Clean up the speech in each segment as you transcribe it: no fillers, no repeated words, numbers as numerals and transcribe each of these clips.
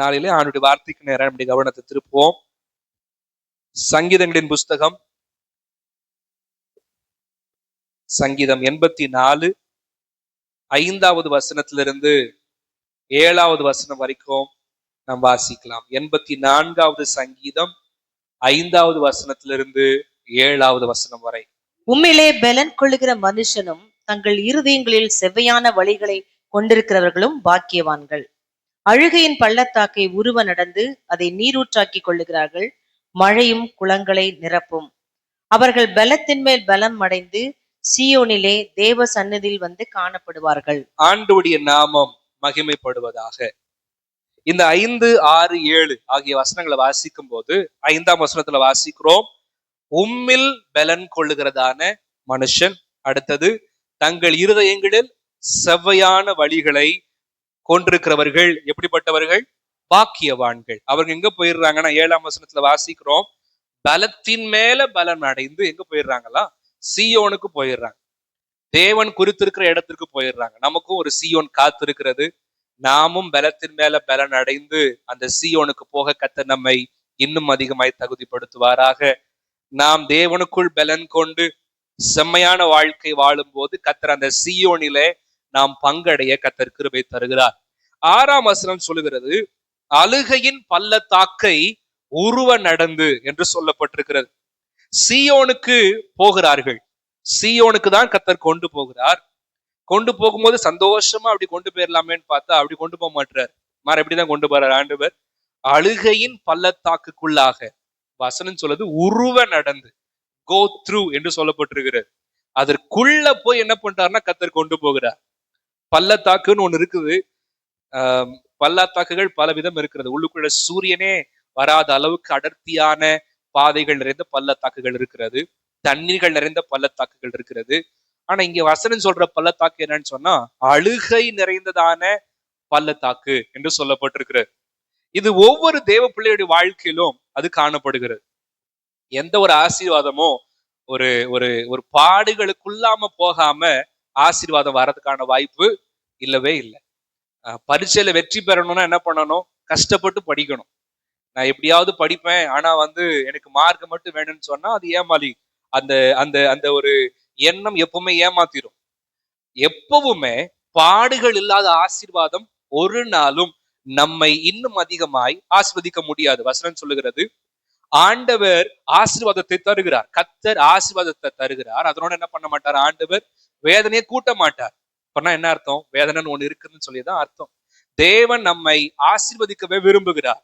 நாளிலே ஆண்டுடைய வார்த்தைக்கு நேரம் நம்முடைய கவனத்தை திருப்புவோம். சங்கீதங்களின் புஸ்தகம் சங்கீதம் 84 5வது வசனத்திலிருந்து 7வது வசனம் வரைக்கும் நாம் வாசிக்கலாம். 84வது சங்கீதம் 5வது வசனத்திலிருந்து 7வது வசனம் வரை. உம்மிலே பலன் கொள்ளுகிற மனுஷனும் தங்கள் இருதயங்களில் செவ்வையான வழிகளை கொண்டிருக்கிறவர்களும் பாக்கியவான்கள். அழுகையின் பள்ளத்தாக்கை உருவ நடந்து அதை நீரூற்றாக்கி கொள்ளுகிறார்கள். மழையும் குளங்களை நிரப்பும். அவர்கள் பலத்தின் மேல் பலம் அடைந்து சீயோனிலே தேவ சந்நிதியில் வந்து காணப்படுவார்கள். ஆண்டவருடைய நாமம் மகிமைப்படுவதாக. இந்த 5, 6, 7 ஆகிய வசனங்களை வாசிக்கும் போது 5ஆம் வசனத்துல வாசிக்கிறோம், உம்மில் பலன் கொள்ளுகிறதான மனுஷன். அடுத்தது, தங்கள் இருதயங்களில் செவ்வையான வழிகளை கொண்டிருக்கிறவர்கள் எப்படிப்பட்டவர்கள்? பாக்கியவான்கள். அவர்கள் எங்க போயிடுறாங்கன்னா 7ஆம் வசனத்துல வாசிக்கிறோம், பலத்தின் மேல பலன் அடைந்து எங்க போயிடுறாங்களா? சீயோனுக்கு போயிடுறாங்க. தேவன் குறித்திருக்கிற இடத்திற்கு போயிடுறாங்க. நமக்கும் ஒரு சீயோன் காத்திருக்கிறது. நாமும் பலத்தின் மேல பலன் அடைந்து அந்த சீயோனுக்கு போக கர்த்தர் நம்மை இன்னும் அதிகமாய் தகுதிப்படுத்துவாராக. நாம் தேவனுக்குள் பலன் கொண்டு செம்மையான வாழ்க்கை வாழும் போது கர்த்தர் அந்த சீயோனிலே நாம் பங்கடைய கர்த்தர் கிருபை தருகிறார். 6ஆம் வசனம் சொல்லுகிறது, அழுகையின் பள்ளத்தாக்கை உருவ நடந்து என்று சொல்லப்பட்டிருக்கிறது. சீயோனுக்கு போகிறார்கள். சீயோனுக்கு தான் கர்த்தர் கொண்டு போகிறார். கொண்டு போகும்போது சந்தோஷமா அப்படி கொண்டு போயிடலாமேன்னு பார்த்தா அப்படி கொண்டு போக மாட்டார். மாற எப்படிதான் கொண்டு போறார் ஆண்டவர்? அழுகையின் பள்ளத்தாக்குக்குள்ளாக. வசனம் சொல்லுது உருவ நடந்து, கோ த்ரூ என்று சொல்லப்பட்டிருக்கிறது. அதற்குள்ள போய் என்ன பண்றாருன்னா கர்த்தர் கொண்டு போகிறார். பள்ளத்தாக்குன்னு ஒண்ணு இருக்குது. பள்ளத்தாக்குகள் பல விதம் இருக்கிறது. உள்ளுக்குள்ள சூரியனே வராத அளவுக்கு அடர்த்தியான பாதைகள் நிறைந்த பள்ளத்தாக்குகள் இருக்கிறது. தண்ணீர்கள் நிறைந்த பள்ளத்தாக்குகள் இருக்கிறது. ஆனா இங்க வசனம் சொல்ற பள்ளத்தாக்கு என்னன்னு சொன்னா அழுகை நிறைந்ததான பள்ளத்தாக்கு என்று சொல்லப்பட்டிருக்கிறது. இது ஒவ்வொரு தேவ பிள்ளையுடைய வாழ்க்கையிலும் அது காணப்படுகிறது. எந்த ஒரு ஆசீர்வாதமோ ஒரு ஒரு ஒரு பாடுகளுக்குள்ளாம போகாம ஆசீர்வாதம் வர்றதுக்கான வாய்ப்பு இல்லவே இல்லை. பரீட்சையில வெற்றி பெறணும்னா என்ன பண்ணணும்? கஷ்டப்பட்டு படிக்கணும். நான் எப்படியாவது படிப்பேன், ஆனா எனக்கு மார்க் மட்டும் வேணும்னு சொன்னா அது ஏமாளி. அந்த அந்த அந்த ஒரு எண்ணம் எப்பவுமே ஏமாத்திரும். எப்பவுமே பாடுகள் இல்லாத ஆசீர்வாதம் ஒரு நாளும் நம்மை இன்னும் அதிகமாய் ஆஸ்வதிக்க முடியாது. வசனம் சொல்லுகிறது, ஆண்டவர் ஆசீர்வாதத்தை தருகிறார். கர்த்தர் ஆசீர்வாதத்தை தருகிறார். அதனோட என்ன பண்ண மாட்டார்? ஆண்டவர் வேதனையை கூட்ட மாட்டார். அப்படின்னா என்ன அர்த்தம்? வேதனைன்னு ஒண்ணு இருக்குன்னு சொல்லிதான் அர்த்தம். தேவன் நம்மை ஆசீர்வதிக்கவே விரும்புகிறார்.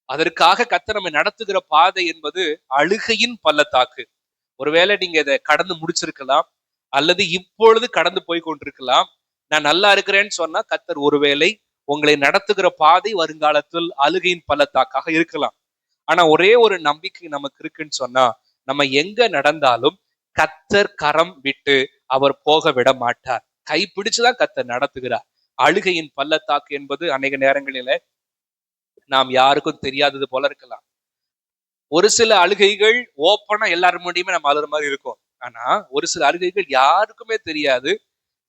அதற்காக கர்த்தர் நம்மை நடத்துகிற பாதை என்பது அழுகையின் பள்ளத்தாக்கு. ஒருவேளை நீங்க இதை கடந்து முடிச்சிருக்கலாம், அல்லது இப்பொழுது கடந்து போய் கொண்டிருக்கலாம். நான் நல்லா இருக்கிறேன்னு சொன்னா கர்த்தர் ஒருவேளை உங்களை நடத்துகிற பாதை வருங்காலத்தில் அழுகையின் பள்ளத்தாக்காக இருக்கலாம். ஆனா ஒரே ஒரு நம்பிக்கை நமக்கு இருக்குன்னு சொன்னா, நம்ம எங்க நடந்தாலும் கர்த்தர் கரம் விட்டு அவர் போக விட மாட்டார். கைப்பிடிச்சுதான் கர்த்தர் நடத்துகிறார். அழுகையின் பள்ளத்தாக்கு என்பது அநேக நேரங்களில நாம் யாருக்கும் தெரியாதது போல இருக்கலாம். ஒரு சில அழுகைகள் ஓப்பனா எல்லாரும் முடியுமே நம்ம அழுகிற மாதிரி இருக்கும். ஆனா ஒரு சில அழுகைகள் யாருக்குமே தெரியாது.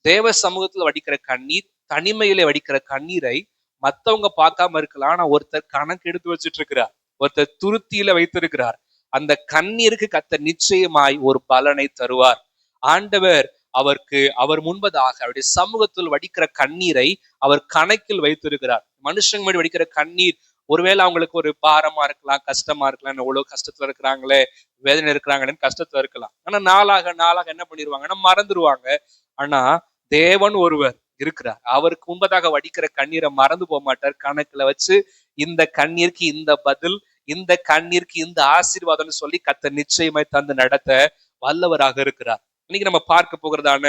தேவ சமூகத்துல வடிக்கிற கண்ணீர், தனிமையில வடிக்கிற கண்ணீரை மத்தவங்க பார்க்காம இருக்கலாம். ஆனா ஒருத்தர் கணக்கு எடுத்து வச்சுட்டு இருக்கிறார். ஒருத்தர் துருத்தியில வைத்திருக்கிறார். அந்த கண்ணீருக்கு கர்த்தர் நிச்சயமாய் ஒரு பலனை தருவார். ஆண்டவர் அவர் முன்பதாக அவருடைய சமூகத்தில் வடிக்கிற கண்ணீரை அவர் கணக்கில் வைத்திருக்கிறார். மனுஷங்க முன்னாடி வடிக்கிற கண்ணீர் ஒருவேளை அவங்களுக்கு ஒரு பாரமா இருக்கலாம், கஷ்டமா இருக்கலாம். எவ்வளவு கஷ்டத்துல இருக்கிறாங்களே, வேதனை இருக்கிறாங்கன்னு கஷ்டத்துல இருக்கலாம். ஆனா நாளாக நாளாக என்ன பண்ணிடுவாங்கன்னா மறந்துடுவாங்க. ஆனா தேவன் ஒருவர் இருக்கிறார். அவருக்கு முன்பதாக வடிக்கிற கண்ணீரை மறந்து போக மாட்டார். கணக்குல வச்சு இந்த கண்ணீருக்கு இந்த பதில், இந்த கண்ணீருக்கு இந்த ஆசீர்வாதம்னு சொல்லி கர்த்தர் நிச்சயமாய் தந்து நடத்த வல்லவராக இருக்கிறார். இன்னைக்கு நம்ம பார்க்க போகிறதான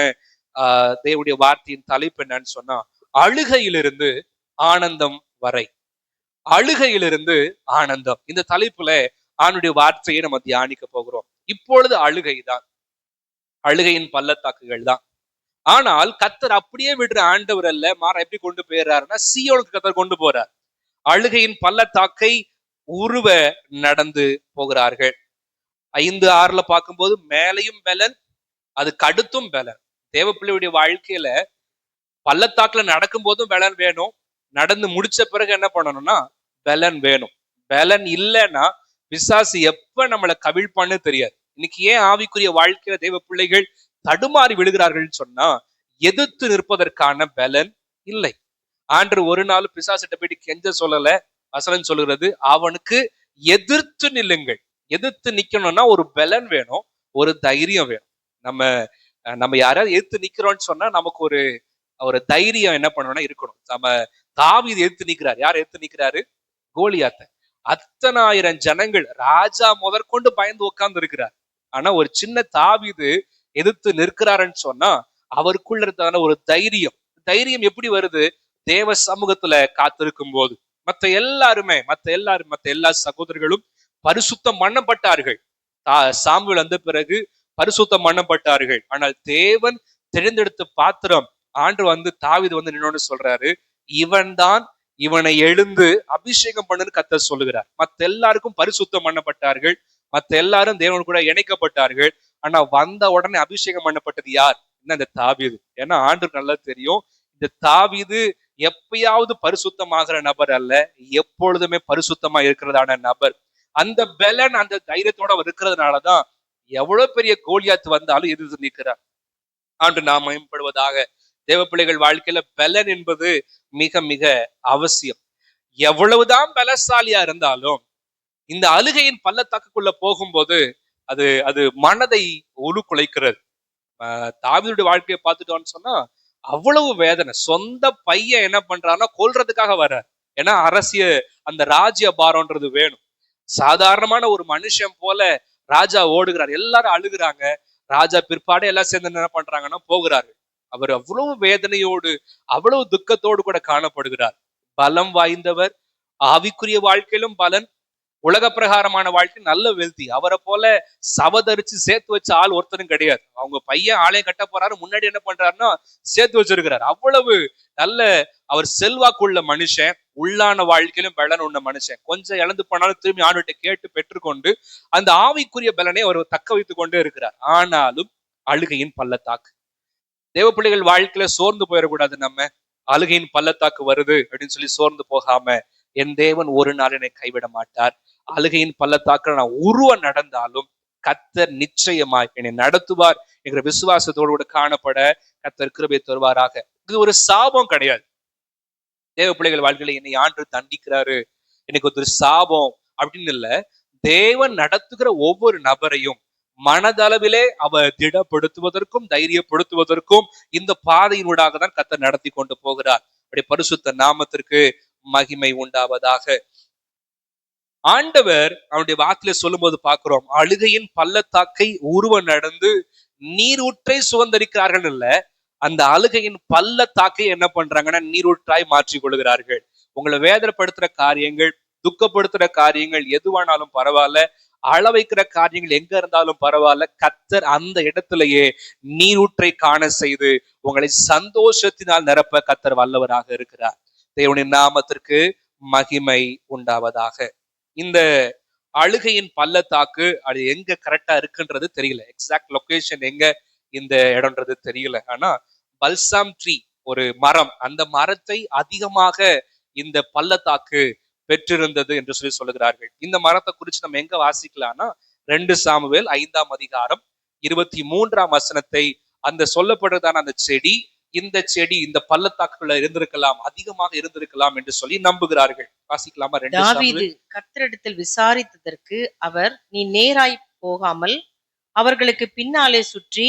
தேவனுடைய வார்த்தையின் தலைப்பு என்னன்னு சொன்னா, அழுகையிலிருந்து ஆனந்தம் வரை. அழுகையிலிருந்து ஆனந்தம். இந்த தலைப்புல ஆண்டுடைய வார்த்தையை நம்ம தியானிக்க போகிறோம். இப்பொழுது அழுகைதான், அழுகையின் பள்ளத்தாக்குகள் தான். ஆனால் கர்த்தர் அப்படியே விடுற ஆண்டவர் அல்ல. மாற எப்படி கொண்டு போயிடுறாருன்னா சீயோனுக்கு கர்த்தர் கொண்டு போறார். அழுகையின் பள்ளத்தாக்கை உருவ நடந்து போகிறார்கள். 5:6 பார்க்கும்போது மேலையும் பலன், அதுக்கு அடுத்தும் பலன். தேவப்பிள்ளையுடைய வாழ்க்கையில பள்ளத்தாக்குல நடக்கும் போதும் பலன் வேணும், நடந்து முடிச்ச பிறகு என்ன பண்ணணும்னா பலன் வேணும். பலன் இல்லைன்னா பிசாசு எப்ப நம்மளை கவிழ்ப்பான்னு தெரியாது. இன்னைக்கு ஏன் ஆவிக்குரிய வாழ்க்கையில தேவ பிள்ளைகள் தடுமாறி விழுகிறார்கள் சொன்னா, எதிர்த்து நிற்பதற்கான பலன் இல்லை. ஆண்டு ஒரு நாள் பிசாசிட்ட போயிட்டு கெஞ்ச சொல்லல. வசனம் சொல்லுகிறது, அவனுக்கு எதிர்த்து நில்லுங்கள். எதிர்த்து நிக்கணும்னா ஒரு பலன் வேணும், ஒரு தைரியம் வேணும். நம்ம நம்ம யாராவது எதிர்த்து நிக்கிறோம்னு சொன்னா நமக்கு ஒரு ஒரு தைரியம் என்ன பண்ணணும்னா இருக்கணும். நம்ம தாவீது எதிர்த்து நிக்கிறார். யார் எதிர்த்து நிக்கிறாரு? கோலியாத்த. அத்தனை ஆயிரம் ஜனங்கள், ராஜா முதற்கொண்டு பயந்து உட்கார்ந்து இருக்கிறார். ஆனா ஒரு சின்ன தாவீது எதிர்த்து நிற்கிறாருன்னு சொன்னா அவருக்குள்ள இருந்ததான ஒரு தைரியம். தைரியம் எப்படி வருது? தேவ சமூகத்துல காத்திருக்கும் போது. மத்த எல்லா சகோதரர்களும் பரிசுத்தம் பண்ணப்பட்டார்கள். சாமுவேல் வந்த பிறகு பரிசுத்தம் பண்ணப்பட்டார்கள். ஆனால் தேவன் தெரிந்தெடுத்த பாத்திரம் ஆண்டு தாவீது நின்னோன்னு சொல்றாரு, இவன் தான், இவனை எழுந்து அபிஷேகம் பண்ணுன்னு கர்த்தர் சொல்லுகிறார். மத்த எல்லாருக்கும் பரிசுத்தம் பண்ணப்பட்டார்கள், மத்த எல்லாரும் தேவன் கூட இணைக்கப்பட்டார்கள். ஆனா வந்த உடனே அபிஷேகம் பண்ணப்பட்டது யார்? இந்த தாவீது. ஏன்னா ஆண்டு நல்லா தெரியும், இந்த தாவீது எப்பயாவது பரிசுத்தமாகிற நபர் அல்ல, எப்பொழுதுமே பரிசுத்தமா இருக்கிறதான நபர். அந்த பலன், அந்த தைரியத்தோட இருக்கிறதுனாலதான் எவ்வளவு பெரிய கோலியாத்து வந்தாலும் எதிர்த்து நிற்கிறார். ஆண்டு நாம் மேம்படுவதாக. தேவ பிள்ளைகள் வாழ்க்கையில பலன் என்பது மிக மிக அவசியம். எவ்வளவுதான் பலசாலியா இருந்தாலும் இந்த அழுகையின் பள்ளத்தாக்குக்குள்ள போகும்போது அது அது மனதை உருக்குலைக்கிறது. தாவீதுடைய வாழ்க்கையை பார்த்துட்டோம்னு சொன்னா அவ்வளவு வேதனை. சொந்த பையன் என்ன பண்றான்னா கொல்றதுக்காக வர்றார். ஏன்னா அந்த ராஜ்ய பாரம்ன்றது வேணும். சாதாரணமான ஒரு மனுஷன் போல ராஜா ஓடுகிறார், எல்லாரும் அழுகுறாங்க. ராஜா பிற்பாடு எல்லாம் சேர்ந்து என்ன பண்றாங்கன்னா போகிறாரு. அவர் அவ்வளவு வேதனையோடு அவ்வளவு துக்கத்தோடு கூட காணப்படுகிறார். பலம் வாய்ந்தவர், ஆவிக்குரிய வாழ்க்கையிலும் பலன், உலக பிரகாரமான வாழ்க்கை நல்ல வெல்தி. அவரை போல சவதரிச்சு சேர்த்து வச்ச ஆள் ஒருத்தரும் கிடையாது. அவங்க பையன் ஆலயம் கட்ட போறாரு, முன்னாடி என்ன பண்றாருன்னா சேர்த்து வச்சிருக்கிறார். அவ்வளவு நல்ல அவர் செல்வாக்குள்ள மனுஷன், உள்ளான வாழ்க்கையிலும் பலன் உள்ள மனுஷன். கொஞ்சம் இழந்து போனாலும் திரும்பி ஆண்டுகிட்ட கேட்டு பெற்றுக்கொண்டு அந்த ஆவிக்குரிய பலனை அவர் தக்க வைத்துக் கொண்டே இருக்கிறார். ஆனாலும் அழுகையின் பள்ளத்தாக்கு. தேவ பிள்ளைகள் வாழ்க்கையில சோர்ந்து போயிடக்கூடாது. நம்ம அழுகையின் பள்ளத்தாக்கு வருது அப்படின்னு சொல்லி சோர்ந்து போகாம, என் தேவன் ஒரு நாள் என்னை கைவிட மாட்டார். அழுகையின் பள்ளத்தாக்கு நான் உருவ நடந்தாலும் கர்த்தர் நிச்சயமாய் என்னை நடத்துவார் என்கிற விசுவாசத்தோடு கூட காணப்பட கர்த்தர் கிருபை தருவாராக. இது ஒரு சாபம் கிடையாது. தேவ பிள்ளைகள் வாழ்க்கையில என்னை ஆண்டு தண்டிக்கிறாரு, எனக்கு ஒரு சாபம் அப்படின்னு இல்ல. தேவன் நடத்துகிற ஒவ்வொரு நபரையும் மனதளவிலே அவர் திடப்படுத்துவதற்கும் தைரியப்படுத்துவதற்கும் இந்த பாதையினூடாக தான் கர்த்தர் நடத்தி கொண்டு போகிறார். அப்படி பரிசுத்த நாமத்திற்கு மகிமை உண்டாவதாக. ஆண்டவர் அவனுடைய வாக்கில சொல்லும் போது பார்க்கிறோம், அழுகையின் பள்ளத்தாக்கை உருவ நடந்து நீரூற்றை சுதந்திரிக்கிறார்கள் இல்ல, அந்த அழுகையின் பள்ளத்தாக்கை என்ன பண்றாங்கன்னா நீரூற்றாய் மாற்றிக் கொள்கிறார்கள். உங்களை வேதனைப்படுத்துற காரியங்கள், துக்கப்படுத்துற காரியங்கள் எதுவானாலும் பரவாயில்ல, அள வைக்கிற காரியங்கள் எங்க இருந்தாலும் பரவாயில்ல, கர்த்தர் அந்த இடத்திலேயே நீரூற்றை காண செய்து உங்களை சந்தோஷத்தினால் நிரப்ப கர்த்தர் வல்லவராக இருக்கிறார். தேவனுடைய நாமத்திற்கு மகிமை உண்டாவதாக. இந்த அழுகையின் பள்ளத்தாக்கு அது எங்க கரெக்டா இருக்குன்றது தெரியல, எக்ஸாக்ட் லொகேஷன் எங்க இந்த இடம்ன்றது தெரியல. ஆனா பல்சாம் ட்ரீ, ஒரு மரம், அந்த மரத்தை அதிகமாக இந்த பள்ளத்தாக்கு பெற்றிருந்தது என்று சொல்லி சொல்லுகிறார்கள். இந்த மரத்தை குறித்து நம்ம எங்க வாசிக்கலாம்னா 2 சாமுவேல் 5ஆம் அதிகாரம் 23ஆம் வசனத்தை, அந்த சொல்லப்படுறதான அந்த செடி, இந்த செடி இந்த பள்ளத்தாக்குள்ள இருந்திருக்கலாம், அதிகமாக இருந்திருக்கலாம் என்று சொல்லி நம்புகிறார்கள். வாசிக்கலாமா? தாவீது கர்த்தரிடத்தில் விசாரித்ததற்கு அவர், நீ நேராய் போகாமல் அவர்களுக்கு பின்னாலே சுற்றி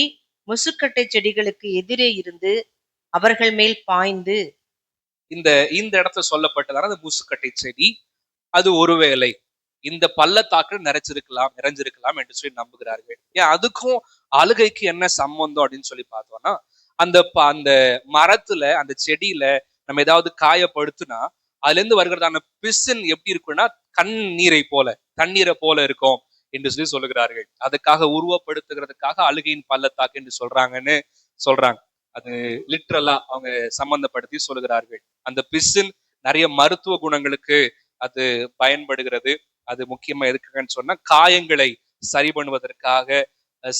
முசுக்கட்டை செடிகளுக்கு எதிரே இருந்து அவர்கள் மேல் பாய்ந்து. இந்த இடத்துல சொல்லப்பட்டதான அந்த முசுக்கட்டை செடி, அது ஒருவேளை இந்த பள்ளத்தாக்கு நிறைஞ்சிருக்கலாம் என்று சொல்லி நம்புகிறார்கள். ஏன் அதுக்கும் அழுகைக்கு என்ன சம்பந்தம் அப்படின்னு சொல்லி பார்த்தோம்னா, அந்த மரத்துல, அந்த செடியில நம்ம ஏதாவது காயப்படுத்தினா அதுல இருந்து வருகிறதான பிசின் எப்படி இருக்குன்னா தண்ணீரை போல இருக்கும் என்று சொல்லி சொல்லுகிறார்கள். அதுக்காக உருவப்படுத்துகிறதுக்காக அழுகையின் பள்ளத்தாக்கு என்று சொல்றாங்க. அது லிட்ரலா அவங்க சம்பந்தப்படுத்தி சொல்லுகிறார்கள். அந்த பிசின் நிறைய மருத்துவ குணங்களுக்கு அது பயன்படுகிறது. அது முக்கியமா எதுக்குன்னு சொன்னா காயங்களை சரி பண்ணுவதற்காக,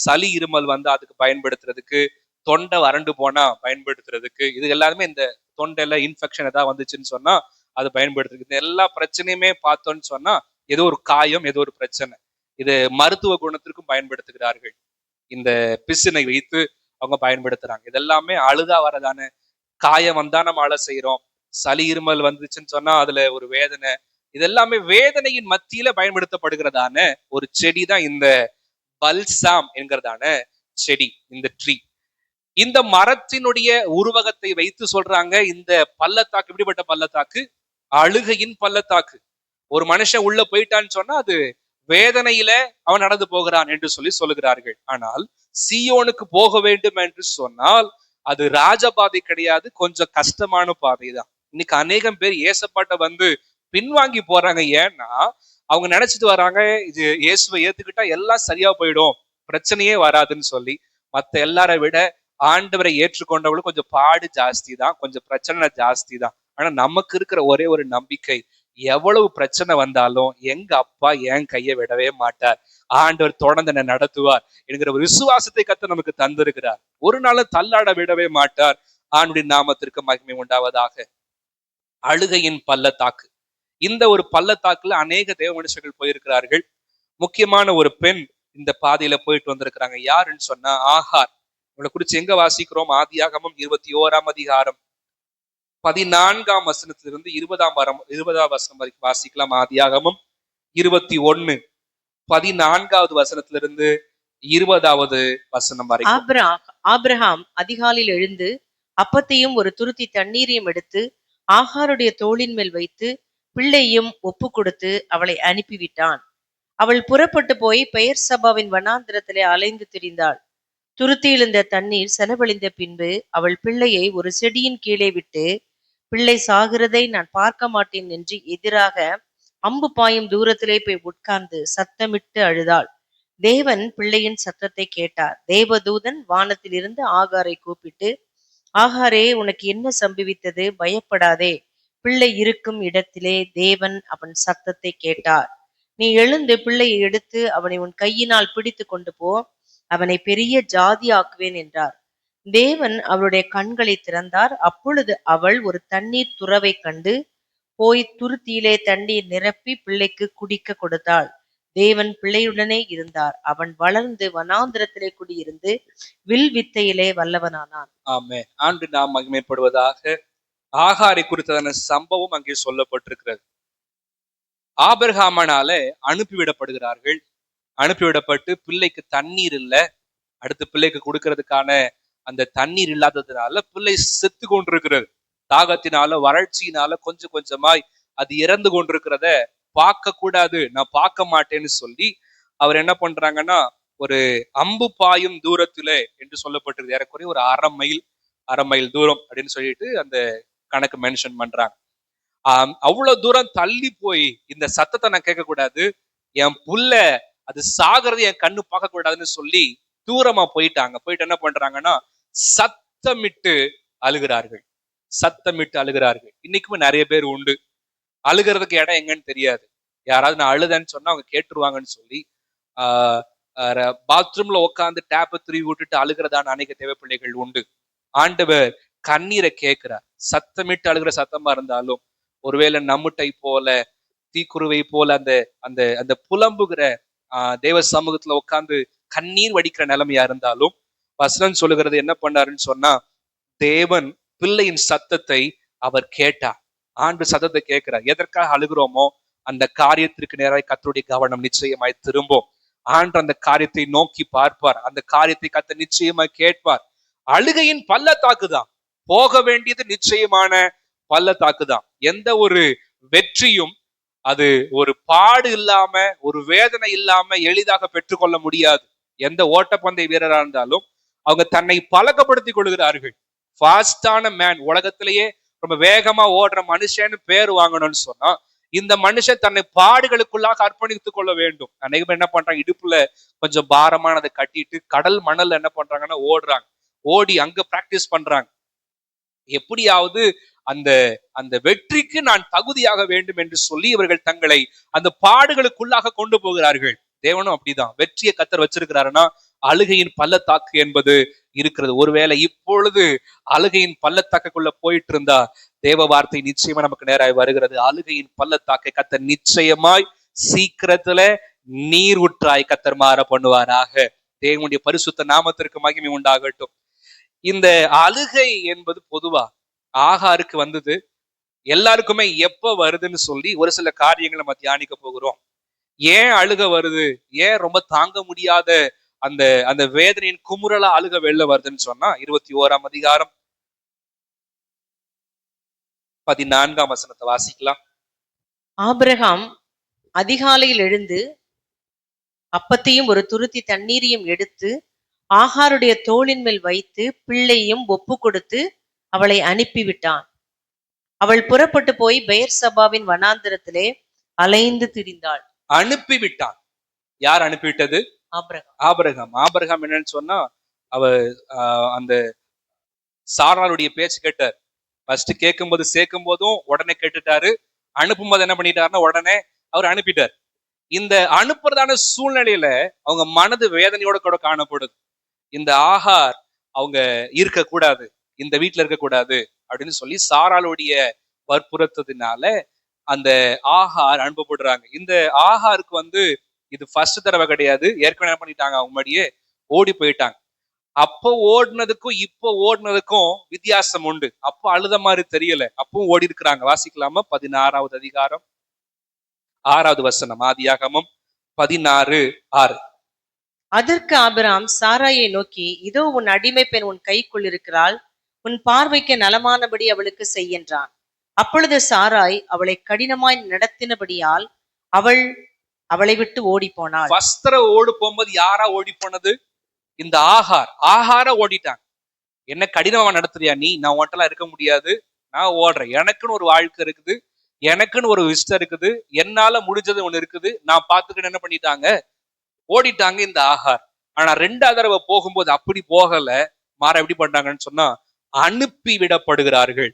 சளி இருமல் வந்து அதுக்கு பயன்படுத்துறதுக்கு, தொண்டை வறண்டு போனா பயன்படுத்துறதுக்கு, இது எல்லாருமே இந்த தொண்டையில இன்ஃபெக்ஷன் ஏதாவது வந்துச்சுன்னு சொன்னா அது பயன்படுத்துறது. இந்த எல்லா பிரச்சனையுமே பார்த்தோம்னு சொன்னா ஏதோ ஒரு காயம், ஏதோ ஒரு பிரச்சனை. இது மருத்துவ குணத்திற்கும் பயன்படுத்துகிறார்கள். இந்த பிசினை வைத்து அவங்க பயன்படுத்துறாங்க. இதெல்லாமே அழுதா வரதானே. காயம் வந்தா நம்ம அழ செய்யறோம். சளி இருமல் வந்துச்சுன்னு சொன்னா அதுல ஒரு வேதனை. இதெல்லாமே வேதனையின் மத்தியில பயன்படுத்தப்படுகிறதான ஒரு செடி தான் இந்த பல்சாம் என்கிறதான செடி, இந்த ட்ரீ. இந்த மரத்தினுடைய உருவகத்தை வைத்து சொல்றாங்க, இந்த பள்ளத்தாக்கு எப்படிப்பட்ட பள்ளத்தாக்கு? அழுகையின் பள்ளத்தாக்கு. ஒரு மனுஷன் உள்ள போயிட்டான்னு சொன்னா அது வேதனையில அவன் நடந்து போகிறான் என்று சொல்லி சொல்லுகிறார்கள். ஆனால் சீயோனுக்கு போக வேண்டும் என்று சொன்னால் அது ராஜபாதை கிடையாது, கொஞ்சம் கஷ்டமான பாதை தான். இன்னைக்கு அநேகம் பேர் ஏசப்பாட்ட வந்து பின்வாங்கி போறாங்க. ஏன்னா அவங்க நினைச்சிட்டு வராங்க, இது இயேசுவை ஏத்துக்கிட்டா எல்லாம் சரியா போயிடும், பிரச்சனையே வராதுன்னு சொல்லி. மத்த எல்லாரை விட ஆண்டவரை ஏற்றுக்கொண்டவங்களும் கொஞ்சம் பாடு ஜாஸ்தி தான், கொஞ்சம் பிரச்சனை ஜாஸ்தி தான். ஆனா நமக்கு இருக்கிற ஒரே ஒரு நம்பிக்கை, எவ்வளவு பிரச்சனை வந்தாலும் எங்க அப்பா என் கையை விடவே மாட்டார், ஆண்டவர் தொடர்ந்து என்னை நடத்துவார் என்கிற ஒரு விசுவாசத்தை கர்த்தர் நமக்கு தந்திருக்கிறார். ஒரு நாளும் தள்ளாட விடவே மாட்டார். ஆண்டுடைய நாமத்திற்கு மகிமை உண்டாவதாக. அழுகையின் பள்ளத்தாக்கு. இந்த ஒரு பள்ளத்தாக்குல அநேக தேவ மனுஷர்கள் போயிருக்கிறார்கள். முக்கியமான ஒரு பெண் இந்த பாதையில போயிட்டு வந்திருக்கிறாங்க. யாருன்னு சொன்னா ஆகார். உங்களை குறிச்சு எங்க வாசிக்கிறோம்? ஆதியாகமம் 21ஆம் அதிகாரம் 14ஆம் வசனத்திலிருந்து 20ஆம் வசனம் வரைக்கும் வாசிக்கலாம். ஆதியாகமம் 21 14வது வசனத்திலிருந்து 20வது வசனம் வரைக்கும். ஆபிரகாம் அதிகாலையில் எழுந்து அப்பத்தையும் ஒரு துருத்தி தண்ணீரையும் எடுத்து ஆகாருடைய தோளின் மேல் வைத்து பிள்ளையும் ஒப்பு கொடுத்து அவளை அனுப்பிவிட்டான். அவள் புறப்பட்டு போய் பெயர் சபாவின் வனாந்திரத்திலே அலைந்து திரிந்தாள். துருத்தியில் இருந்த தண்ணீர் செலவழிந்த பின்பு அவள் பிள்ளையை ஒரு செடியின் கீழே விட்டு, பிள்ளை சாகிறதை நான் பார்க்க மாட்டேன் என்று எதிராக அம்பு பாயும் தூரத்திலே போய் உட்கார்ந்து சத்தமிட்டு அழுதாள். தேவன் பிள்ளையின் சத்தத்தை கேட்டார். தேவதூதன் வானத்தில் இருந்து ஆகாரை கூப்பிட்டு, ஆகாரே, உனக்கு என்ன சம்பவித்தது? பயப்படாதே, பிள்ளை இருக்கும் இடத்திலே தேவன் அவன் சத்தத்தை கேட்டார். நீ எழுந்து பிள்ளையை எடுத்து அவனை உன் கையினால் பிடித்து கொண்டு போ, அவனை பெரிய ஜாதி ஆக்குவேன் என்றார். தேவன் அவளுடைய கண்களை திறந்தார். அப்பொழுது அவள் ஒரு தண்ணீர் துறவை கண்டு போய் துருத்தியிலே தண்ணீர் நிரப்பி பிள்ளைக்கு குடிக்க கொடுத்தாள். தேவன் பிள்ளையுடனே இருந்தார். அவன் வளர்ந்து வனாந்திரத்திலே குடியிருந்து வில் வித்தையிலே வல்லவனானான். ஆமென். ஆண்டு நாம் மகிமைப்படுவதாக. ஆகாரை குறித்ததான சம்பவம் அங்கே சொல்லப்பட்டிருக்கிறது. ஆபிரகாமனால அனுப்பிவிடப்படுகிறார்கள். அனுப்பிவிடப்பட்டு பிள்ளைக்கு தண்ணீர் இல்ல, அடுத்து பிள்ளைக்கு கொடுக்கறதுக்கான அந்த தண்ணீர் இல்லாததுனால பிள்ளை செத்து கொண்டிருக்கிறது. தாகத்தினால வறட்சியினால கொஞ்சம் கொஞ்சமாய் அது இறந்து கொண்டிருக்கிறத பார்க்க கூடாது, நான் பார்க்க மாட்டேன்னு சொல்லி அவர் என்ன பண்றாங்கன்னா, ஒரு அம்பு பாயும் தூரத்துல என்று சொல்லப்பட்டிருக்கு, ஏறக்குறைய ஒரு அரை மைல் தூரம் அப்படின்னு சொல்லிட்டு அந்த கணக்கு மென்ஷன் பண்றாங்க. அவ்வளவு தூரம் தள்ளி போய் இந்த சத்தத்தை நான் கேட்க கூடாது, என் புள்ள அது சாகிறது என் கண்ணு பார்க்க கூடாதுன்னு சொல்லி தூரமா போயிட்டாங்க. போயிட்டு என்ன பண்றாங்கன்னா சத்தமிட்டு அழுகிறார்கள். சத்தமிட்டு அழுகிறார்கள். இன்னைக்குமே நிறைய பேர் உண்டு, அழுகிறதுக்கு இடம் எங்கன்னு தெரியாது. யாராவது நான் அழுதேன்னு சொன்னா அவங்க கேட்டுருவாங்கன்னு சொல்லி பாத்ரூம்ல உட்காந்து டேப்பை துருவி விட்டுட்டு அழுகிறதான அநேக தேவ பிள்ளைகள் உண்டு. ஆண்டவர் கண்ணீரை கேட்கிறார். சத்தமிட்டு அழுகிற சத்தமா இருந்தாலும், ஒருவேளை நம்முட்டை போல தீக்குருவை போல அந்த அந்த அந்த புலம்புகிற தேவ சமூகத்துல உட்கார்ந்து கண்ணீர் வடிக்கிற நிலைமையா இருந்தாலும், வசனம் சொல்லுகிறது என்ன பண்ணாருன்னு சொன்னா, தேவன் பிள்ளையின் சத்தத்தை அவர் கேட்டார். ஆண்டு சத்தத்தை கேட்கிறார். எதற்காக அழுகிறோமோ அந்த காரியத்திற்கு நேராக கர்த்தருடைய கவனம் நிச்சயமாய் திரும்பும். ஆண்டு அந்த காரியத்தை நோக்கி பார்ப்பார். அந்த காரியத்தை கர்த்தர் நிச்சயமாய் கேட்பார். அழுகையின் பள்ளத்தாக்கு தான், போக வேண்டியது நிச்சயமான பள்ளத்தாக்கு தான். எந்த ஒரு வெற்றியும் அது ஒரு பாடு இல்லாம, ஒரு வேதனை இல்லாம எளிதாக பெற்றுக்கொள்ள முடியாது. எந்த ஓட்டப்பந்தய வீரரா இருந்தாலும் அவங்க தன்னை பழக்கப்படுத்திக் கொள்கிறார்கள். ஃபாஸ்டான மேன், உலகத்திலேயே ரொம்ப வேகமா ஓடுற மனுஷன்னு பேர் வாங்கணும்னு சொன்னா இந்த மனுஷன் தன்னை பாடுகளுக்குள்ளாக அர்ப்பணித்துக் கொள்ள வேண்டும். அநேகம் என்ன பண்றாங்க, இடுப்புல கொஞ்சம் பாரமானதை கட்டிட்டு கடல் மணல்ல என்ன பண்றாங்கன்னா ஓடுறாங்க. ஓடி அங்க பிராக்டிஸ் பண்றாங்க. எப்படியாவது அந்த அந்த வெற்றிக்கு நான் தகுதியாக வேண்டும் என்று சொல்லி இவர்கள் தங்களை அந்த பாடுகளுக்குள்ளாக கொண்டு போகிறார்கள். தேவனும் அப்படிதான். வெற்றியை கத்தர் வச்சிருக்கிறாருன்னா அழுகையின் பள்ளத்தாக்கு என்பது இருக்கிறது. ஒருவேளை இப்பொழுது அழுகையின் பள்ளத்தாக்குள்ள போயிட்டு இருந்தா தேவ வார்த்தை நிச்சயமா நமக்கு நேராய் வருகிறது. அழுகையின் பள்ளத்தாக்கை கத்தர் நிச்சயமாய் சீக்கிரத்துல நீர் ஊற்றாய் கத்தர் மாற பண்ணுவாராக. தேவனுடைய பரிசுத்த நாமத்திற்கு மகிமை உண்டாகட்டும். இந்த அழுகை என்பது பொதுவா ஆகாருக்கு வந்தது, எல்லாருக்குமே எப்ப வருதுன்னு சொல்லி ஒரு சில காரியங்களை நம்ம தியானிக்க போகிறோம். ஏன் அழுக வருது, ஏன் ரொம்ப தாங்க முடியாத அந்த அந்த வேதனையின் குமுறலா அழுக வெளில வருதுன்னு சொன்னா 21ஆம் அதிகாரம் 14ஆம் வசனத்தை வாசிக்கலாம். ஆபிரகாம் அதிகாலையில் எழுந்து அப்பத்தையும் ஒரு துருத்தி தண்ணீரையும் எடுத்து ஆகாருடைய தோளின் மேல் வைத்து பிள்ளையும் ஒப்பு கொடுத்து அவளை அனுப்பிவிட்டான். அவள் புறப்பட்டு போய் பெயர் சபாவின் வனாந்திரத்திலே அலைந்து திரிந்தாள். அனுப்பிவிட்டான். யார் அனுப்பிவிட்டது? ஆபிரகாம். ஆபிரகாம் என்னன்னு சொன்னா அவ அந்த சாராளுடைய பேச்சு கேட்டார். ஃபர்ஸ்ட் கேட்கும்போது சேர்க்கும் போதும் உடனே கேட்டுட்டாரு. அனுப்பும்போது என்ன பண்ணிட்டாருன்னா உடனே அவர் அனுப்பிட்டார். இந்த அனுப்புறதான சூழ்நிலையில அவங்க மனது வேதனையோட கூட காணப்படுது. இந்த ஆகார் அவங்க இருக்கக்கூடாது, இந்த வீட்டுல இருக்கக்கூடாது அப்படின்னு சொல்லி சாராளுடைய வற்புறுத்ததுனால அந்த ஆகார் அனுப்பப்படுறாங்க. இந்த ஆகாருக்கு இது ஃபர்ஸ்ட் தடவை கிடையாது. ஏற்கனவே என்ன பண்ணிட்டாங்க, அவங்க முன்னாடியே ஓடி போயிட்டாங்க. அப்போ ஓடினதுக்கும் இப்போ ஓடினதுக்கும் வித்தியாசம் உண்டு. அப்போ அழுத மாதிரி தெரியல, அப்பவும் ஓடி இருக்கிறாங்க. வாசிக்கலாமா? 16ஆவது அதிகாரம் 6வது வசனம், ஆதியாகமம் 16:6. அதற்கு ஆபிரகாம் சாராயை நோக்கி, இதோ உன் அடிமை பெண் உன் கைக்குள் இருக்கிறாள், உன் பார்வைக்கு நலமானபடி அவளுக்கு செய் என்றான். அப்பொழுது சாராய் அவளை கடினமாய் நடத்தினபடியால் அவளை விட்டு ஓடி போனாள். ஓடி போகும்போது யாரா ஓடி போனது? இந்த ஆகார ஓடிட்டாங்க. என்ன கடினமா நடத்துறியா நீ? நான் ஒட்டலாம் இருக்க முடியாது, நான் ஓடுறேன். எனக்குன்னு ஒரு வாழ்க்கை இருக்குது, எனக்குன்னு ஒரு இஷ்டம் இருக்குது, என்னால முடிஞ்சது ஒண்ணு இருக்குது, நான் பார்த்துக்கிட்டு என்ன பண்ணிட்டாங்க, ஓடிட்டாங்க இந்த ஆகார். ஆனா 2வது தடவை போகும்போது அப்படி போகல, மாற எப்படி பண்றாங்கன்னு சொன்னா அனுப்பி விடப்படுகிறார்கள்.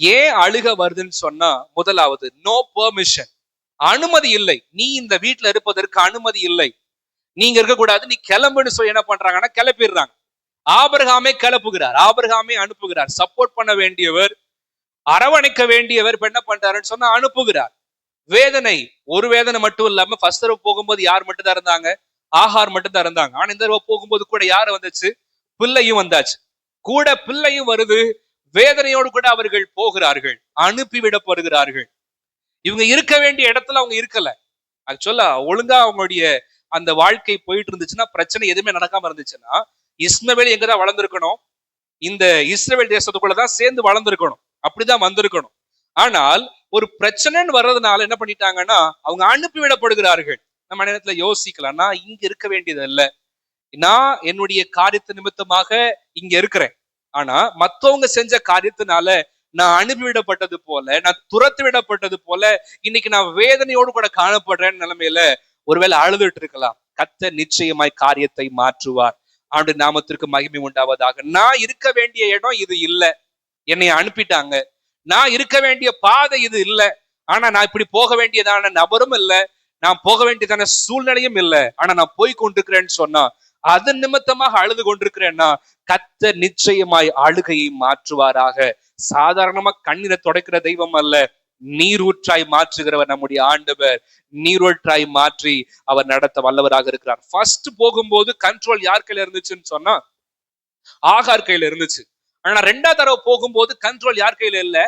ஏன் அழுக வருதுன்னு சொன்னா, முதலாவது நோ பெர்மிஷன், அனுமதி இல்லை. நீ இந்த வீட்டுல இருப்பதற்கு அனுமதி இல்லை, நீங்க இருக்கக்கூடாது, நீ கிளம்புன்னு சொல்லி என்ன பண்றாங்கன்னா கிளப்பிடுறாங்க. ஆபிரகாமே கிளப்புகிறார், ஆபிரகாமே அனுப்புகிறார். சப்போர்ட் பண்ண வேண்டியவர், அரவணைக்க வேண்டியவர் என்ன பண்றாருன்னு சொன்னா அனுப்புகிறார். வேதனை, ஒரு வேதனை மட்டும் இல்லாம ஃபர்ஸ்ட் தடவை போகும்போது யார் மட்டும் தான் இருந்தாங்க? ஆகார் மட்டும் தான் இருந்தாங்க. ஆனா இந்த தடவை போகும்போது கூட யாரு வந்துச்சு? பிள்ளையும் வந்தாச்சு. கூட பிள்ளையும் வருது. வேதனையோடு கூட அவர்கள் போகிறார்கள், அனுப்பிவிடப்படுகிறார்கள். இவங்க இருக்க வேண்டிய இடத்துல அவங்க இருக்கல. ஆக்சுவலா ஒழுங்கா அவங்களுடைய அந்த வாழ்க்கை போயிட்டு இருந்துச்சுன்னா, பிரச்சனை எதுவுமே நடக்காம இருந்துச்சுன்னா, இஸ்மவேல் எங்கதான் வளர்ந்துருக்கணும்? இந்த இஸ்ரவேல் தேசத்துக்குள்ளதான் சேர்ந்து வளர்ந்துருக்கணும், அப்படிதான் வந்திருக்கணும். ஆனால் ஒரு பிரச்சனைன்னு வர்றதுனால என்ன பண்ணிட்டாங்கன்னா அவங்க அனுப்பி விடப்படுகிறார்கள். நம்ம நேரத்துல யோசிக்கலாம், நான் இங்க இருக்க வேண்டியது இல்ல, நான் என்னுடைய காரியத்து நிமித்தமாக இங்க இருக்கிறேன். ஆனா மத்தவங்க செஞ்ச காரியத்தினால நான் அனுப்பிவிடப்பட்டது போல, நான் துரத்து விடப்பட்டது போல இன்னைக்கு நான் வேதனையோடு கூட காணப்படுறேன் நிலைமையில ஒருவேளை அழுதுட்டு இருக்கலாம். கர்த்தர் நிச்சயமாய் காரியத்தை மாற்றுவார். ஆண்டு நாமத்திற்கு மகிமை உண்டாவதாக. நான் இருக்க வேண்டிய இடம் இது இல்ல, என்னை அனுப்பிட்டாங்க. நான் இருக்க வேண்டிய பாதை இது இல்ல, ஆனா நான் இப்படி போக வேண்டியதான நபரும் இல்ல, நான் போக வேண்டியதான சூழ்நிலையும் இல்ல, ஆனா நான் போய் கொண்டிருக்கிறேன்னு சொன்னா, அதன் நிமித்தமாக அழுது கொண்டிருக்கிறேன்னா கர்த்தர் நிச்சயமாய் அழுகையை மாற்றுவாராக. சாதாரணமா கண்ணீரை துடைக்கிற தெய்வம் அல்ல, நீரூற்றாய் மாற்றுகிறவர் நம்முடைய ஆண்டவர். நீரூற்றாய் மாற்றி அவர் நடத்த வல்லவராக இருக்கிறார். ஃபர்ஸ்ட் போகும்போது கண்ட்ரோல் யார் கையில இருந்துச்சுன்னு சொன்னா ஆகார் கையில இருந்துச்சு. ஆனா 2வது தடவை போகும்போது கண்ட்ரோல் யார் கையில இல்ல?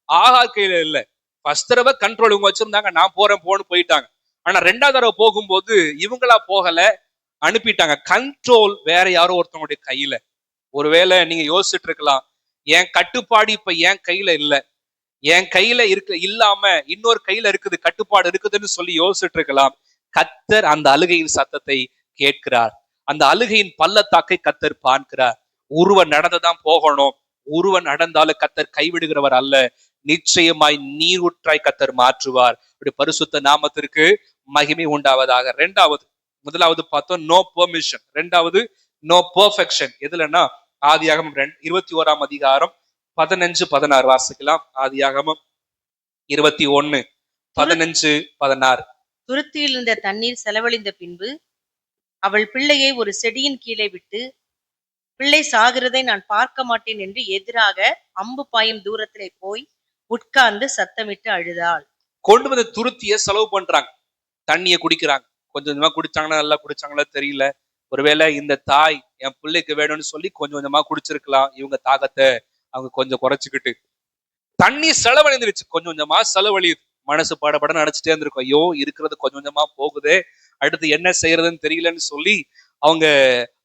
ஆகார் கையில இல்ல. ஃபர்ஸ்ட் தடவை கண்ட்ரோல் இவங்க வச்சிருந்தாங்க, நான் போறேன் போன்னு போயிட்டாங்க. ஆனா 2வது தடவை போகும்போது இவங்களா போகல, அனுப்பிட்டாங்க. கண்ட்ரோல் வேற யாரோ ஒருத்தவங்களுடைய கையில. ஒருவேளை நீங்க யோசிச்சுட்டு இருக்கலாம், என் கட்டுப்பாடு இப்ப என் கையில இல்ல, என் கையில இல்லாம இன்னொரு கையில இருக்குது, கட்டுப்பாடு இருக்குதுன்னு சொல்லி யோசிச்சுட்டு இருக்கலாம். கர்த்தர் அந்த அழுகையின் சத்தத்தை கேட்கிறார். அந்த அழுகையின் பள்ளத்தாக்கை கர்த்தர் பார்க்கிறார். ஒருவன் நடந்துதான் போகணும், ஒருவன் நடந்தாலும் கர்த்தர் கைவிடுகிறவர் அல்ல. நிச்சயமாய் நீரூற்றாய் கர்த்தர் மாற்றுவார். பரிசுத்த நாமத்திற்கு மகிமை உண்டாவதாக. முதலாவது பார்த்தோம் நோ பெர்மிஷன், 2வது நோ பெர்ஃபெக்ஷன். எதுலன்னா ஆதியாகமம் 21ஆம் அதிகாரம் 15-16 வாசிக்கலாம். ஆதியாகமம் 21:15-16. துருத்தியில் இருந்த தண்ணீர் செலவழிந்த பின்பு அவள் பிள்ளையை ஒரு செடியின் கீழே விட்டு, பிள்ளை சாகிறதை நான் பார்க்க மாட்டேன் என்று எதிராக அம்பு பாயும் தூரத்திலே போய் உட்கார்ந்து சத்தமிட்டு அழுதாள். கொண்டு வந்து துருத்திய செலவு பண்றாங்க, தண்ணிய குடிக்கிறாங்க. கொஞ்சம் கொஞ்சமா குடிச்சாங்கன்னா நல்லா குடிச்சாங்களா தெரியல. ஒருவேளை இந்த தாய் என் பிள்ளைக்கு வேணும்னு சொல்லி கொஞ்சம் கொஞ்சமா குடிச்சிருக்கலாம். இவங்க தாகத்தை அவங்க கொஞ்சம் குறைச்சுக்கிட்டு தண்ணி செலவழிந்துருச்சு. கொஞ்சம் கொஞ்சமா செலவழியுது. மனசு படபட நினைச்சிட்டே இருந்திருக்கும். ஐயோ இருக்கிறது கொஞ்சம் கொஞ்சமா போகுது, அடுத்து என்ன செய்யறதுன்னு தெரியலன்னு சொல்லி அவங்க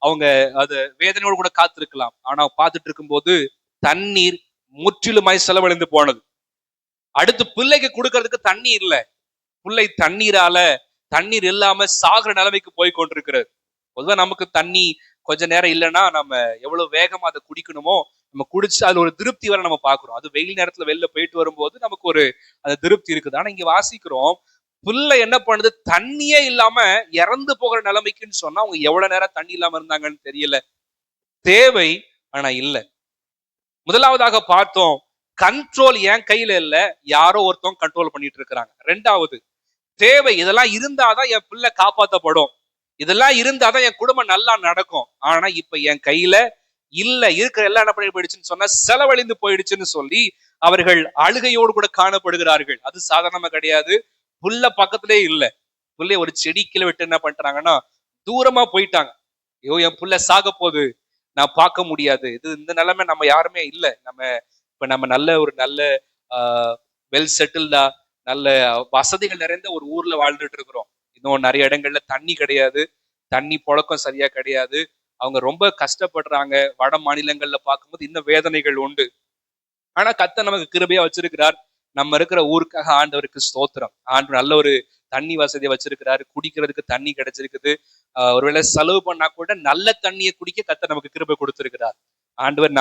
அவங்க அது வேதனையோடு கூட காத்திருக்கலாம். ஆனா பார்த்துட்டு இருக்கும்போது தண்ணீர் முற்றிலுமாய் செலவழிந்து போனது. அடுத்து பிள்ளைக்கு கொடுக்கறதுக்கு தண்ணி இல்லை. பிள்ளை தண்ணீர் இல்லாம சாகுற நிலைமைக்கு போய் கொண்டிருக்கிறது. பொதுவா நமக்கு தண்ணி கொஞ்ச நேரம் இல்லைன்னா நம்ம எவ்வளவு வேகமா அதை குடிக்கணுமோ நம்ம குடிச்சு அதுல ஒரு திருப்தி வர நம்ம பாக்குறோம். அது வெயில் நேரத்துல வெளில போயிட்டு வரும்போது நமக்கு ஒரு அந்த திருப்தி இருக்குது. ஆனா இங்க வாசிக்கிறோம், பிள்ளை என்ன பண்ணுது, தண்ணியே இல்லாம இறந்து போகிற நிலைமைக்குன்னு சொன்னா அவங்க எவ்வளவு நேரம் தண்ணி இல்லாம இருந்தாங்கன்னு தெரியல. தேவை ஆனா இல்ல. முதலாவதாக பார்த்தோம், கண்ட்ரோல் என் கையில இல்ல, யாரோ ஒருத்தவங்க கண்ட்ரோல் பண்ணிட்டு இருக்கிறாங்க. ரெண்டாவது தேவை, இதெல்லாம் இருந்தாதான் என் பிள்ளை காப்பாற்றப்படும், இதெல்லாம் இருந்தாதான் என் குடும்பம் நல்லா நடக்கும். ஆனா இப்ப என் கையில இல்ல, இருக்கிற எல்லாம் என்ன பண்ணி போயிடுச்சுன்னு சொன்னா செலவழிந்து போயிடுச்சுன்னு சொல்லி அவர்கள் அழுகையோடு கூட காணப்படுகிறார்கள். அது சாதாரணமா கிடையாது. புள்ள பக்கத்திலே இல்ல, புள்ளைய ஒரு செடி கீழே விட்டு என்ன பண்றாங்கன்னா தூரமா போயிட்டாங்க. ஐயோ என் புள்ள சாக போகுது, நான் பார்க்க முடியாது. இந்த நிலைமை நம்ம யாருமே இல்லை. நம்ம நல்ல வெல் செட்டில்டா நல்ல வசதிகள் நிறைந்த ஒரு ஊர்ல வாழ்ந்துட்டு இருக்கிறோம். இன்னும் நிறைய இடங்கள்ல தண்ணி கிடையாது, தண்ணி புழக்கம் சரியா கிடையாது. அவங்க ரொம்ப கஷ்டப்படுறாங்க. வட மாநிலங்கள்ல பார்க்கும்போது இன்னும் வேதனைகள் உண்டு. ஆனா கர்த்தர் நமக்கு கிருபையா வச்சிருக்கிறார். நம்ம இருக்கிற ஊருக்காக ஆண்டவருக்கு ஸ்தோத்திரம். ஆண்டவர் நல்ல ஒரு தண்ணி வசதியை வச்சிருக்கிறாரு, குடிக்கிறதுக்கு தண்ணி கிடைச்சிருக்குது. ஒருவேளை செலவு பண்ணா கூட நல்ல தண்ணியை குடிக்க கர்த்தர் நமக்கு கிருபை கொடுத்திருக்கிறார். ஆண்டவர்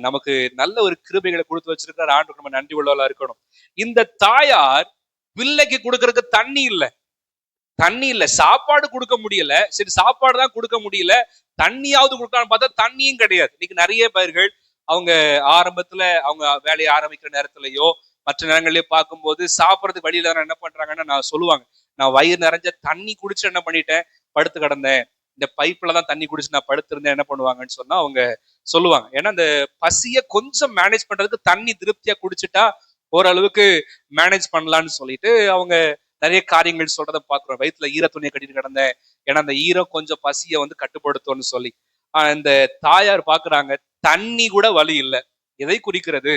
நமக்கு நல்ல ஒரு கிருபைகளை கொடுத்து வச்சிருக்கிறார். ஆண்டவர் நம்ம நன்றி உள்ளவளா இருக்கணும். இந்த தாயார் பிள்ளைக்கு கொடுக்கறதுக்கு தண்ணி இல்ல, சாப்பாடு கொடுக்க முடியல. சரி, சாப்பாடு தான் கொடுக்க முடியல, தண்ணியாவது கொடுக்கலாம்னு பார்த்தா தண்ணியும் கிடையாது. இன்னைக்கு நிறைய பேர்கள் அவங்க ஆரம்பத்துல அவங்க வேலையை ஆரம்பிக்கிற நேரத்திலயோ மற்ற நேரங்கள்லயோ பார்க்கும்போது சாப்பிடறதுக்கு வழியில என்ன பண்றாங்கன்னா நான் சொல்லுவாங்க, நான் வயிறு நிறைஞ்ச தண்ணி குடிச்சு என்ன பண்ணிட்டேன், படுத்து கிடந்தேன், இந்த பைப்ல தான் தண்ணி குடிச்சு நான் படுத்திருந்தேன். என்ன பண்ணுவாங்கன்னு சொன்னா அவங்க சொல்லுவாங்க, ஏன்னா அந்த பசிய கொஞ்சம் மேனேஜ் பண்றதுக்கு தண்ணி திருப்தியா குடிச்சுட்டா ஓரளவுக்கு மேனேஜ் பண்ணலாம்னு சொல்லிட்டு அவங்க நிறைய காரியங்கள் சொல்றதை பாக்குறோம். வயிற்றுல ஈர துணியை கட்டிட்டு கிடந்தேன், ஏன்னா அந்த ஈரம் கொஞ்சம் பசியை கட்டுப்படுத்தும்னு சொல்லி. இந்த தாயார் பாக்குறாங்க, தண்ணி கூட வழி இல்லை. எதை குறிக்கிறது?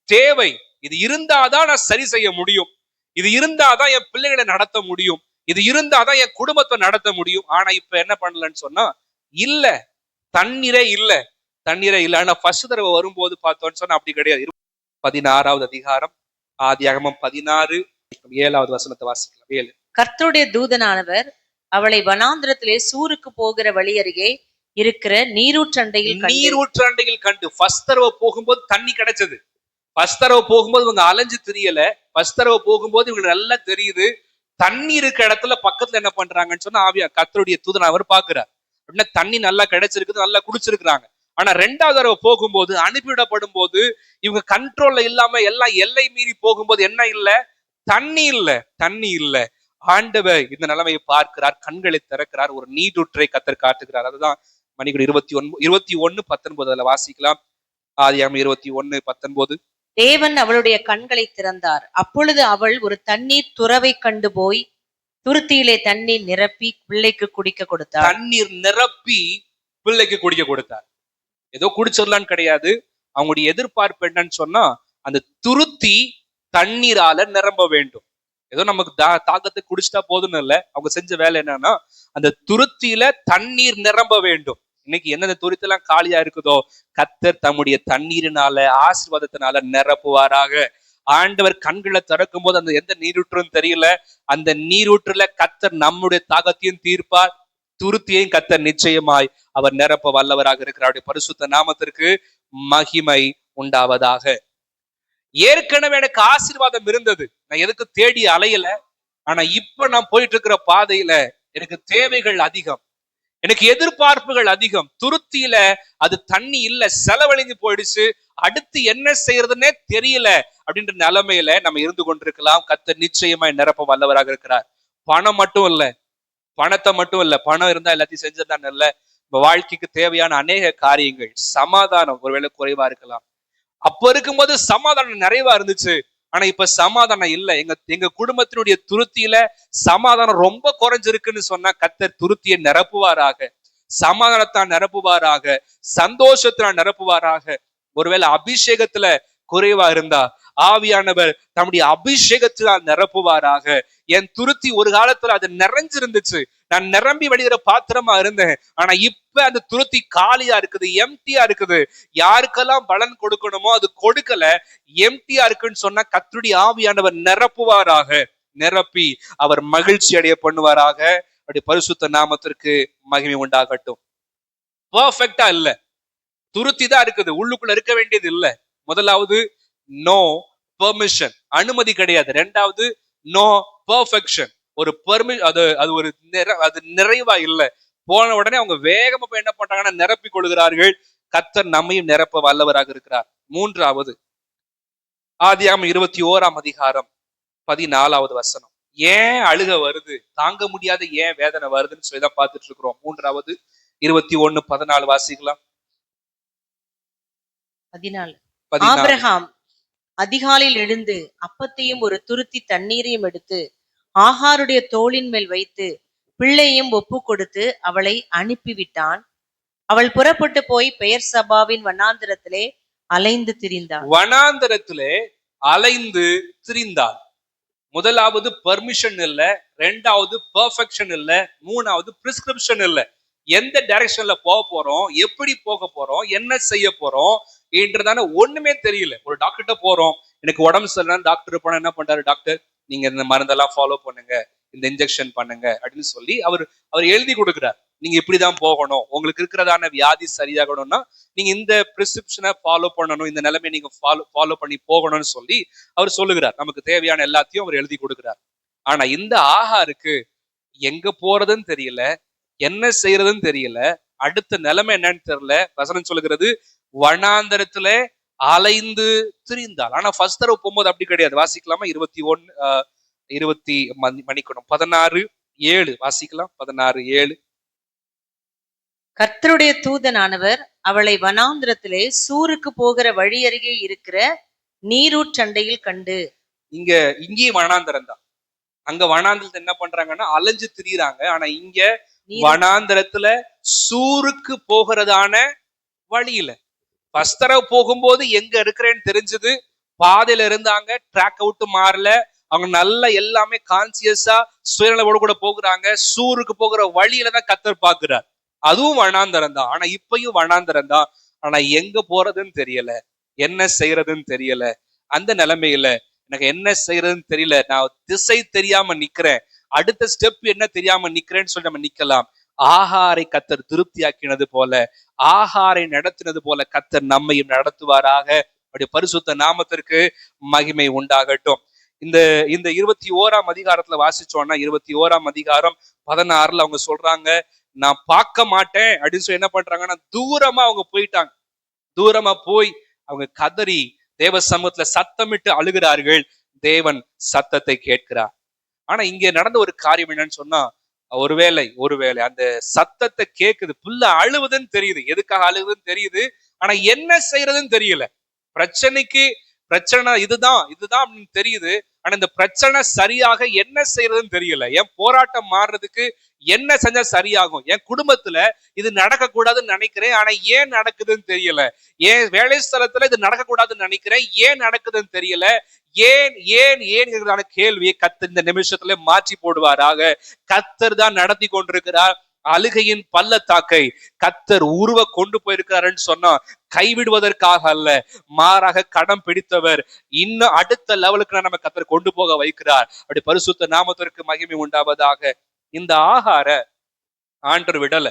தேவை. இது இருந்தாதான் நான் சரி செய்ய முடியும், இது இருந்தாதான் என் பிள்ளைகளை நடத்த முடியும், இது இருந்தாதான் என் குடும்பத்தை நடத்த முடியும். ஆனா இப்ப என்ன பண்ணலன்னு சொன்னா இல்ல, தண்ணீரே இல்ல. ஆனா ஃபர்ஸ்ட் தடவை வரும்போது பார்த்தோன்னு சொன்னா அப்படி கிடையாது. 16வது அதிகாரம் ஆதியாகமம் 16:7 வசனத்தை வாசிக்கலாம். 7. கர்த்தருடைய தூதனானவர் அவளை வனாந்திரத்திலே சூருக்கு போகிற வழி அருகே இருக்கிற நீரூற்றண்டையில் கண்டு. ஃபர்ஸ்ட் தடவை போகும்போது தண்ணி கிடைச்சது. ஃபர்ஸ்ட் தடவை போகும்போது இவங்க அலைஞ்சு தெரியல. ஃபர்ஸ்ட் தடவை போகும்போது இவங்களுக்கு நல்லா தெரியுது தண்ணி இருக்க இடத்துல பக்கத்துல என்ன பண்றாங்கன்னு சொன்னா கர்த்தருடைய தூதனானவர் பாக்குறார். அப்படின்னா தண்ணி நல்லா கிடைச்சிருக்குது, நல்லா குடிச்சிருக்கிறாங்க. ஆனா ரெண்டாவது தடவை போகும்போது, அனுப்பிவிடப்படும் போது இவங்க கண்ட்ரோல்ல இல்லாம எல்லாம் எல்லை மீறி போகும்போது என்ன இல்ல, தண்ணி இல்ல. ஆண்டவர் இந்த நிலைமையை பார்க்கிறார், கண்களை திறக்கிறார், ஒரு நீரூற்றை கர்த்தர் காட்டுகிறார். அதுதான் மணிக்கூட 21:19 வாசிக்கலாம். ஆதியாகமம் 21:19. தேவன் அவளுடைய கண்களை திறந்தார். அப்பொழுது அவள் ஒரு தண்ணீர் துறவை கண்டு போய் துருத்தியிலே தண்ணீர் நிரப்பி பிள்ளைக்கு குடிக்க கொடுத்தார். தண்ணீர் நிரப்பி பிள்ளைக்கு குடிக்க கொடுத்தார். ஏதோ குடிச்சிடலான்னு கிடையாது. அவங்களுடைய எதிர்பார்ப்பு என்னன்னு சொன்னா அந்த துருத்தி தண்ணீரால நிரம்ப வேண்டும். ஏதோ நமக்கு தாகத்தை குடிச்சிட்டா போதும்னு இல்ல, அவங்க செஞ்ச வேலை என்னன்னா அந்த துருத்தியில தண்ணீர் நிரம்ப வேண்டும். இன்னைக்கு என்னென்ன துருத்தி எல்லாம் காலியா இருக்குதோ கர்த்தர் தம்முடைய தண்ணீரினால ஆசீர்வாதத்தினால நிரப்புவாராக. ஆண்டவர் கண்களை திறக்கும் போது அந்த எந்த நீரூற்றுன்னு தெரியல, அந்த நீரூற்றுல கர்த்தர் நம்முடைய தாகத்தையும் தீர்ப்பார், துருத்தியையும் கர்த்தர் நிச்சயமாய் அவர் நிரப்ப வல்லவராக இருக்கிறார். பரிசுத்த நாமத்திற்கு மகிமை உண்டாவதாக. ஏற்கனவே எனக்கு ஆசீர்வாதம் இருந்தது, நான் எதுக்கு தேடி அலையல. ஆனா இப்ப நான் போயிட்டு இருக்கிற பாதையில எனக்கு தேவைகள் அதிகம். எனக்கு எதிர்பார்ப்புகள் அதிகம். துருத்தியில அது தண்ணி இல்ல, செலவழிஞ்சு போயிடுச்சு, அடுத்து என்ன செய்யறதுன்னே தெரியல அப்படின்ற நிலைமையில நம்ம இருந்து கொண்டிருக்கலாம். கர்த்தர் நிச்சயமாய் நிரப்ப வல்லவராக இருக்கிறார். பணம் மட்டும் இல்ல, பணத்தை மட்டும் இல்ல, பணம் இருந்தா எல்லாத்தையும் செஞ்சிருந்தாங்க இல்ல. வாழ்க்கைக்கு தேவையான அநேக காரியங்கள், சமாதானம் ஒருவேளை குறைவா இருக்கலாம். அப்ப இருக்கும்போது சமாதானம் நிறைவா இருந்துச்சு. ஆனா இப்ப சமாதானம் இல்ல. எங்க எங்க குடும்பத்தினுடைய துருத்தியில சமாதானம் ரொம்ப குறைஞ்சிருக்குன்னு சொன்னா கர்த்தர் துருத்தியை நிரப்புவாராக, சமாதானத்தால் நிரப்புவாராக, சந்தோஷத்தினால் நிரப்புவாராக. ஒருவேளை அபிஷேகத்துல குறைவா இருந்தா ஆவியானவர் தம்முடைய அபிஷேகத்தினால் நிரப்புவாராக. என் துருத்தி ஒரு காலத்துல அது நிறைஞ்சிருந்துச்சு, நான் நிரம்பி வழிகிற பாத்திரமா இருந்தேன். ஆனா இப்ப அந்த துருத்தி காலியா இருக்குது, எம்டியா இருக்குது. யாருக்கெல்லாம் பலன் கொடுக்கணுமோ அது கொடுக்கல, எம்டியா இருக்குன்னு சொன்னா கர்த்தருடைய ஆவியானவர் நிரப்புவாராக, நிரப்பி அவர் மகிழ்ச்சி அடைய பண்ணுவாராக. அப்படி பரிசுத்த நாமத்திற்கு மகிமை உண்டாகட்டும். பர்ஃபெக்டா இல்ல, துருத்தி தான் இருக்குது, உள்ளுக்குள்ள இருக்க வேண்டியது இல்ல. முதலாவது நோ பெர்மிஷன், அனுமதி கிடையாது. ரெண்டாவது நோ பெர்ஃபெக்ஷன், ஒரு அது ஒரு அது நிறைவா இல்ல. போன உடனே அவங்க வேகமா போய் என்ன பண்றாங்கன்னா நிரப்பி கொள்கிறார்கள். கர்த்தர் நம்மையும் நிரப்ப வல்லவராக இருக்கிறார். மூன்றாவது ஆதியாகமம் 21 வசனம். ஏன் அழுக வருது, தாங்க முடியாத ஏன் வேதனை வருதுன்னு சொல்லிதான் பார்த்துட்டு இருக்கிறோம். மூன்றாவது 21:14 வாசிக்கலாம். 14. ஆபிரகாம் அதிகாலையில் எழுந்து அப்பத்தையும் ஒரு துருத்தி தண்ணீரையும் எடுத்து ஆகாருடைய தோளின் மேல் வைத்து பிள்ளையும் ஒப்பு கொடுத்து அவளை அனுப்பிவிட்டான். அவள் புறப்பட்டு போய் பெயர் சபாவின் வனாந்திரத்திலே அலைந்து திரிந்தாள். வனாந்திரத்திலே அலைந்து திரிந்தாள். முதலாவது பெர்மிஷன் இல்ல, ரெண்டாவது பெர்ஃபெக்ஷன் இல்ல, மூணாவது பிரிஸ்கிரிப்ஷன் இல்ல. எந்த டைரக்ஷன்ல போக போறோம், எப்படி போக போறோம், என்ன செய்ய போறோம் என்றதான ஒண்ணுமே தெரியல. ஒரு டாக்டர்கிட்ட போறோம், எனக்கு உடம்பு சரியில்லைன்னு டாக்டர் போனா என்ன பண்றாரு, டாக்டர் நீங்க இந்த மருந்தெல்லாம் ஃபாலோ பண்ணுங்க, இந்த இன்ஜெக்ஷன் பண்ணுங்க அப்படின்னு சொல்லி அவர் எழுதி கொடுக்கிறார். நீங்க இப்படிதான் போகணும், உங்களுக்கு இருக்கிறதான வியாதி சரியாகணும்னா நீங்க இந்த பிரிஸ்கிரிப்ஷனை ஃபாலோ பண்ணணும், இந்த நிலைமை நீங்க ஃபாலோ பண்ணி போகணும்னு சொல்லி அவர் சொல்லுகிறார். நமக்கு தேவையான எல்லாத்தையும் அவர் எழுதி கொடுக்கிறார். ஆனா இந்த ஆகாருக்கு எங்க போறதுன்னு தெரியல, என்ன செய்யறதுன்னு தெரியல, அடுத்த நிலைமை என்னன்னு தெரியல. வசனம் சொல்லுகிறது வனாந்தரத்துல அலைந்து திரிந்தாள். ஆனா ஃபர்ஸ்ட் தடவை போகும்போது அப்படி கிடையாது. வாசிக்கலாமா? 16:7 வாசிக்கலாம். 16:7. கர்த்தருடைய தூதனானவர் அவளை வனாந்திரத்திலே சூருக்கு போகிற வழி அருகே இருக்கிற நீரூற்றண்டையில் கண்டு. இங்கேயும் வனாந்தரம் தான். அங்க வனாந்திரத்துல என்ன பண்றாங்கன்னா அலைஞ்சு திரியுறாங்க. ஆனா இங்க வனாந்திரத்துல சூருக்கு போகிறதான வழியில ஃபர்ஸ்ட் தடவை போகும்போது எங்க இருக்கிறேன்னு தெரிஞ்சது, பாதையில இருந்தாங்க, ட்ராக் அவுட் மாறல, அவங்க நல்லா எல்லாமே கான்சியஸா சுயநலவோடு கூட போகிறாங்க. சூருக்கு போகிற வழியில தான் கர்த்தர் பாக்குறார். அதுவும் வனாந்தரம் தான். ஆனா இப்பயும் வனாந்தரம் தான். ஆனா எங்க போறதுன்னு தெரியல, என்ன செய்யறதுன்னு தெரியல. அந்த நிலைமையில எனக்கு என்ன செய்யறதுன்னு தெரியல, நான் திசை தெரியாம நிக்கிறேன், அடுத்த ஸ்டெப் என்ன தெரியாம நிக்கிறேன்னு சொல்லி நம்ம நிக்கலாம். ஆகாரை கர்த்தர் திருப்தியாக்கினது போல, ஆகாரை நடத்தினது போல கர்த்தர் நம்மையும் நடத்துவாராக. அப்படி பரிசுத்த நாமத்திற்கு மகிமை உண்டாகட்டும். இந்த 21 வாசிச்சோம்னா 21:16 அவங்க சொல்றாங்க, நான் பார்க்க மாட்டேன் அப்படின்னு சொல்லி என்ன பண்றாங்கன்னா தூரமா அவங்க போயிட்டாங்க. தூரமா போய் அவங்க கதறி தேவ சமூகத்துல சத்தமிட்டு அழுகிறார்கள். தேவன் சத்தத்தை கேட்கிறார். ஆனா இங்க நடந்த ஒரு காரியம் என்னன்னு சொன்னா, ஒருவேளை அந்த சத்தத்தை கேக்குது, புள்ள அழுவுதுன்னு தெரியுது, எதுக்காக அழுவுதுன்னு தெரியுது, ஆனா என்ன செய்யறதுன்னு தெரியல. பிரச்சனை இதுதான் அப்படின்னு தெரியுது. ஆனா இந்த பிரச்சனை சரியாக என்ன செய்யறதுன்னு தெரியல. என் போராட்டம் மாறுறதுக்கு என்ன செஞ்சா சரியாகும், என் குடும்பத்துல இது நடக்க கூடாதுன்னு நினைக்கிறேன், ஆனா ஏன் நடக்குதுன்னு தெரியல. ஏன் வேலை ஸ்தலத்துல இது நடக்க கூடாதுன்னு நினைக்கிறேன், ஏன் நடக்குதுன்னு தெரியல. ஏன் ஏன் ஏன் கேள்வியை கர்த்தர் இந்த நிமிஷத்துல மாற்றி போடுவாராக. கர்த்தர் தான் நடத்தி கொண்டிருக்கிறார். அழுகையின் பள்ளத்தாக்கை கர்த்தர் உருவ கொண்டு போயிருக்கிறாருன்னு சொன்னா கைவிடுவதற்காக அல்ல, மாறாக கடம் பிடித்தவர் இன்னும் அடுத்த லெவலுக்கு நம்ம கர்த்தர் கொண்டு போக வைக்கிறார். அப்படி பரிசுத்த நாமத்திற்கு மகிமை உண்டாவதாக. இந்த ஆகார ஆண்டவர் விடல.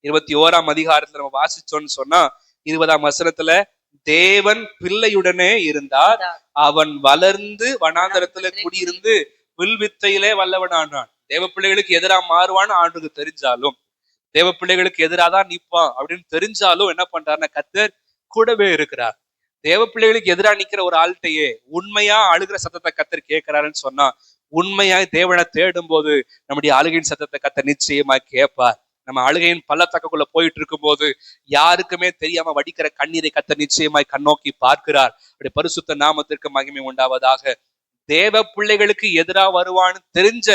21 நம்ம வாசிச்சோன்னு சொன்னா 20 தேவன் பிள்ளையுடனே இருந்தார், அவன் வளர்ந்து வனாந்தரத்துல குடியிருந்து வில்வித்தையிலே வல்லவனானான். தேவ பிள்ளைகளுக்கு எதிராக மாறுவான்னு ஆண்டுக்கு தெரிஞ்சாலும் தேவ பிள்ளைகளுக்கு எதிராக தான் நிற்பான் அப்படின்னு தெரிஞ்சாலும் என்ன பண்றாருன்னா கர்த்தர் கூடவே இருக்கிறார். தேவ பிள்ளைகளுக்கு எதிராக நிக்கிற ஒரு ஆள்கிட்டயே உண்மையா அழுகிற சத்தத்தை கர்த்தர் கேட்கிறாருன்னு சொன்னா, உண்மையாய் தேவனை தேடும் போது நம்முடைய அழுகையின் சத்தத்தை கர்த்தர் நிச்சயமா கேட்பார். நம்ம அழுகையின் பள்ளத்தாக்குள்ள போயிட்டு இருக்கும் போது யாருக்குமே தெரியாம வடிக்கிற கண்ணீரை கர்த்தர் நிச்சயமாய் கண்ணோக்கி பார்க்கிறார். அப்படி பரிசுத்த நாமத்திற்கு மகிமை உண்டாவதாக. தேவ பிள்ளைகளுக்கு எதிராக வருவான்னு தெரிஞ்ச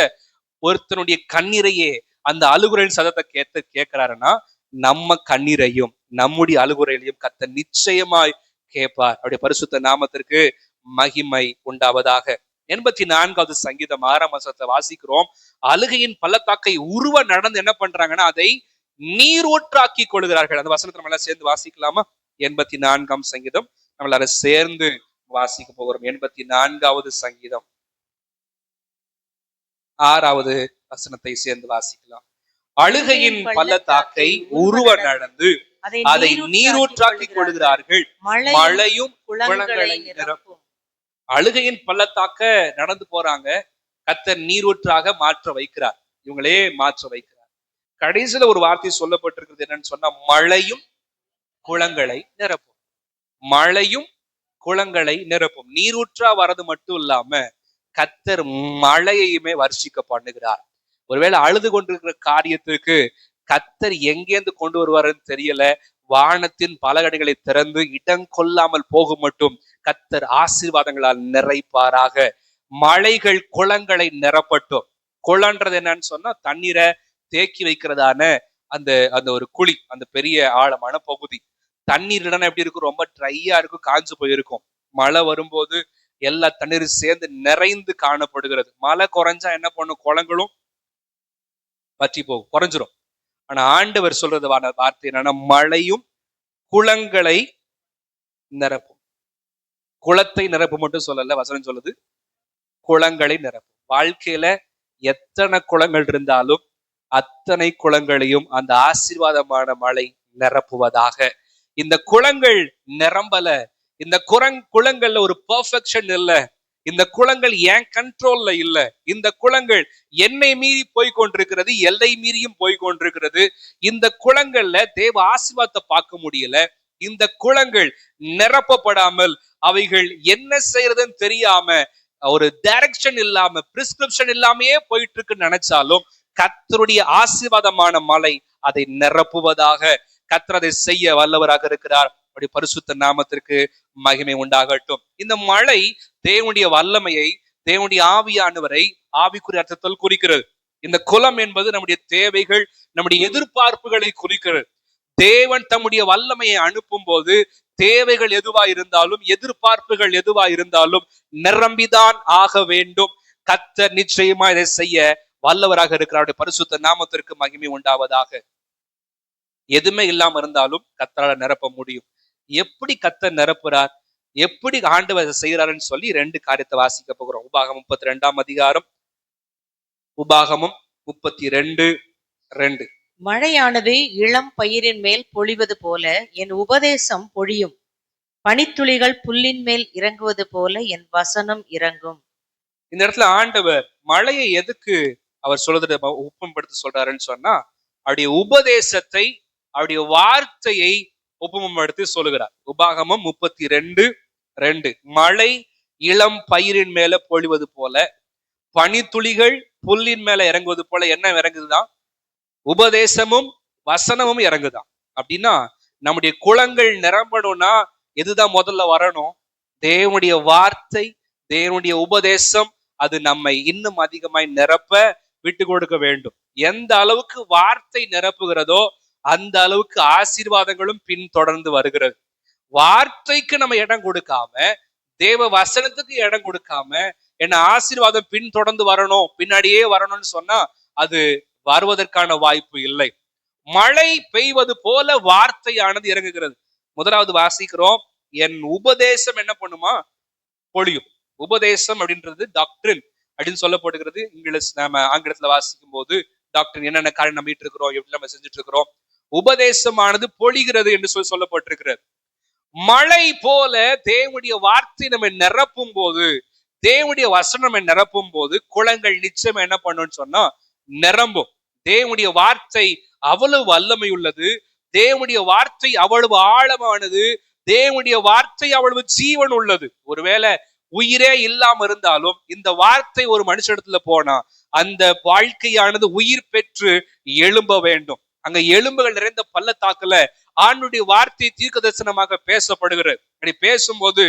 ஒருத்தனுடைய கண்ணீரையே அந்த அழுகுறையின் சத்தத்தை கேட்கிறாருன்னா நம்ம கண்ணீரையும் நம்முடைய அழுகுறையிலையும் கர்த்தர் நிச்சயமாய் கேட்பார். அவருடைய பரிசுத்த நாமத்திற்கு மகிமை உண்டாவதாக. 84வது சங்கீதம் 6ஆம் வசனத்தை வாசிக்கிறோம். அழுகையின் பள்ளத்தாக்கை உருவ நடந்து என்ன பண்றாங்கன்னா அதை நீரூற்றாக்கி கொள்கிறார்கள். அந்த வசனத்தை நம்ம எல்லாம் சேர்ந்து வாசிக்கலாமா? 84ஆம் சங்கீதம் நம்ம எல்லாரும் சேர்ந்து வாசிக்க போகிறோம். 84வது சங்கீதம் 6வது வசனத்தை சேர்ந்து வாசிக்கலாம். அழுகையின் பள்ளத்தாக்கை உருவ நடந்து அதை நீரூற்றாக்கி கொள்கிறார்கள், மழையும் குளங்களை நிரப்பும். அழுகையின் பள்ளத்தாக்க நடந்து போறாங்க, கர்த்தர் நீரூற்றாக மாற்ற வைக்கிறார். இவங்களே மாற்ற வைக்கிறார். கடைசியில ஒரு வார்த்தை சொல்லப்பட்டிருக்கிறது என்னன்னு சொன்னா, மழையும் குளங்களை நிரப்பும். மழையும் குளங்களை நிரப்பும். நீரூற்றா வர்றது மட்டும் இல்லாம கர்த்தர் மழையையுமே வர்ஷிக்க பண்ணுகிறார். ஒருவேளை அழுது கொண்டிருக்கிற காரியத்துக்கு கர்த்தர் எங்கேந்து கொண்டு வருவாருன்னு தெரியல, வானத்தின் பலகடைகளை திறந்து இடம் கொள்ளாமல் போகும் மட்டும் கர்த்தர் ஆசீர்வாதங்களால் நிறைப்பாராக. மழைகள் குளங்களை நிரப்பட்டும். குளம்ன்றது என்னன்னு சொன்னா தண்ணீரை தேக்கி வைக்கிறதான அந்த அந்த ஒரு குழி, அந்த பெரிய ஆழமான பகுதி. தண்ணீர் இல்லைன்னா எப்படி இருக்கும்? ரொம்ப ட்ரையா இருக்கும், காஞ்சு போயிருக்கும். மழை வரும்போது எல்லா தண்ணீரும் சேர்ந்து நிறைந்து காணப்படுகிறது. மழை குறைஞ்சா என்ன பண்ணும்? குளங்களும் பற்றி போகும், குறைஞ்சிரும். ஆனா ஆண்டவர் சொல்றது வார்த்தை என்னன்னா, மழையும் குளங்களை நிரப்பும். குளத்தை நிரப்பும் மட்டும் சொல்லல, வசனம் சொல்லுது குளங்களை நிரப்பும். வாழ்க்கையில எத்தனை குளங்கள் இருந்தாலும் அத்தனை குளங்களையும் அந்த ஆசீர்வாதமான மழை நிரப்புவதாக. இந்த குளங்கள் நிரம்பல, இந்த குளங்கள்ல ஒரு பெர்ஃபெக்ஷன் இல்ல, இந்த குளங்கள் ஏன் கண்ட்ரோல்ல இல்ல, இந்த குளங்கள் என்னை மீறி போய் கொண்டிருக்கிறது, எல்லை மீறியும் போய் கொண்டிருக்கிறது. இந்த குளங்கள்ல தேவ ஆசீர்வாதத்தை பார்க்க முடியல. இந்த குளங்கள் நிரப்பப்படாமல் அவைகள் என்ன செய்யறதுன்னு தெரியாம, ஒரு டைரக்ஷன் இல்லாம, பிரிஸ்கிரிப்ஷன் இல்லாமையே போயிட்டு இருக்குன்னு நினைச்சாலும் கர்த்தருடைய ஆசீர்வாதமான மழை அதை நிரப்புவதாக. கர்த்தர் அதை செய்ய வல்லவராக இருக்கிறார். அப்படி பரிசுத்த நாமத்திற்கு மகிமை உண்டாகட்டும். இந்த மழை தேவனுடைய வல்லமையை, தேவனுடைய ஆவியானவரை ஆவிக்குரிய அர்த்தத்தில் குறிக்கிறது. இந்த குலம் என்பது நம்முடைய தேவைகள், நம்முடைய எதிர்பார்ப்புகளை குறிக்கிறது. தேவன் தம்முடைய வல்லமையை அனுப்பும் போது தேவைகள் எதுவா இருந்தாலும், எதிர்பார்ப்புகள் எதுவா இருந்தாலும் நிரம்பிதான் ஆக வேண்டும். கர்த்தர் நிச்சயமா இதை செய்ய வல்லவராக இருக்கிறாருடைய பரிசுத்த நாமத்திற்கு மகிமை உண்டாவதாக. எதுவுமே இல்லாம இருந்தாலும் கர்த்தரால நிரப்ப முடியும். எப்படி கர்த்தர் நிரப்புறார், எப்படி ஆண்டவர் செய்யறாருன்னு சொல்லி 2 காரியத்தை வாசிக்க போகிறோம். உபாகமம் 32ஆம் அதிகாரம், உபாகமம் 32:2. மழையானது இளம் பயிரின் மேல் பொழிவது போல என் உபதேசம் பொழியும், பனித்துளிகள் புல்லின் மேல் இறங்குவது போல என் வசனம் இறங்கும். இந்த இடத்துல ஆண்டவர் மழையை எதுக்கு அவர் சொல்றது ஒப்பம்படுத்த சொல்றாருன்னு சொன்னா, அவருடைய உபதேசத்தை, அவருடைய வார்த்தையை ஒப்பமப்படுத்தி சொல்லுகிறார். உபாகமம் 32:2. மழை இளம் பயிரின் மேல பொழிவது போல, பனித்துளிகள் புல்லின் மேல இறங்குவது போல என்ன இறங்குதுதான்? உபதேசமும் வசனமும் இறங்குதான். அப்படின்னா நம்முடைய குளங்கள் நிரம்பணும்னா எதுதான் முதல்ல வரணும்? தேவனுடைய வார்த்தை, தேவனுடைய உபதேசம். அது நம்மை இன்னும் அதிகமாய் நிரப்ப விட்டு கொடுக்க வேண்டும். எந்த அளவுக்கு வார்த்தை நிரப்புகிறதோ அந்த அளவுக்கு ஆசீர்வாதங்களும் பின்தொடர்ந்து வருகிறது. வார்த்தைக்கு நம்ம இடம் கொடுக்காம, தேவ வசனத்துக்கு இடம் கொடுக்காம, என்ன ஆசீர்வாதம் பின்தொடர்ந்து வரணும், பின்னாடியே வரணும்னு சொன்னா அது வருவதற்கான வாய்ப்பு இல்லை. மழை பெய்வது போல வார்த்தையானது இறங்குகிறது. முதலாவது வாசிக்கிறோம், என் உபதேசம் என்ன பண்ணுமா? பொழியும். உபதேசம் அப்படின்றது டாக்டரின் அப்படின்னு சொல்லப்படுகிறது. நம்ம ஆங்கிலத்துல வாசிக்கும் போது டாக்டரின் என்னென்ன காரியம் நம்பிட்டு இருக்கிறோம், எப்படி நம்ம செஞ்சுட்டு இருக்கிறோம். உபதேசமானது பொழிகிறது என்று சொல்லப்பட்டிருக்கிறது. மழை போல தேவனுடைய வார்த்தை நம்ம நிரப்பும் போது, தேவனுடைய வசனம் நிரப்பும் போது குளங்கள் நிச்சயம் என்ன பண்ணும்னு சொன்னா நிரம்பும். தேவனுடைய வார்த்தை அவ்வளவு வல்லமை உள்ளது. தேவனுடைய வார்த்தை அவ்வளவு ஆழமானது. தேவனுடைய வார்த்தை அவ்வளவு ஜீவன் உள்ளது. ஒருவேளை உயிரே இல்லாம இருந்தாலும் இந்த வார்த்தை ஒரு மனுஷனிடத்துல போனா அந்த வாழ்க்கையானது உயிர் பெற்று எழும்ப வேண்டும். அங்க எலும்புகள் நிறைந்த பள்ளத்தாக்குல ஆண்டுடைய வார்த்தை தீர்க்க தரிசனமாக பேசப்படுகிறது. அப்படி பேசும்போது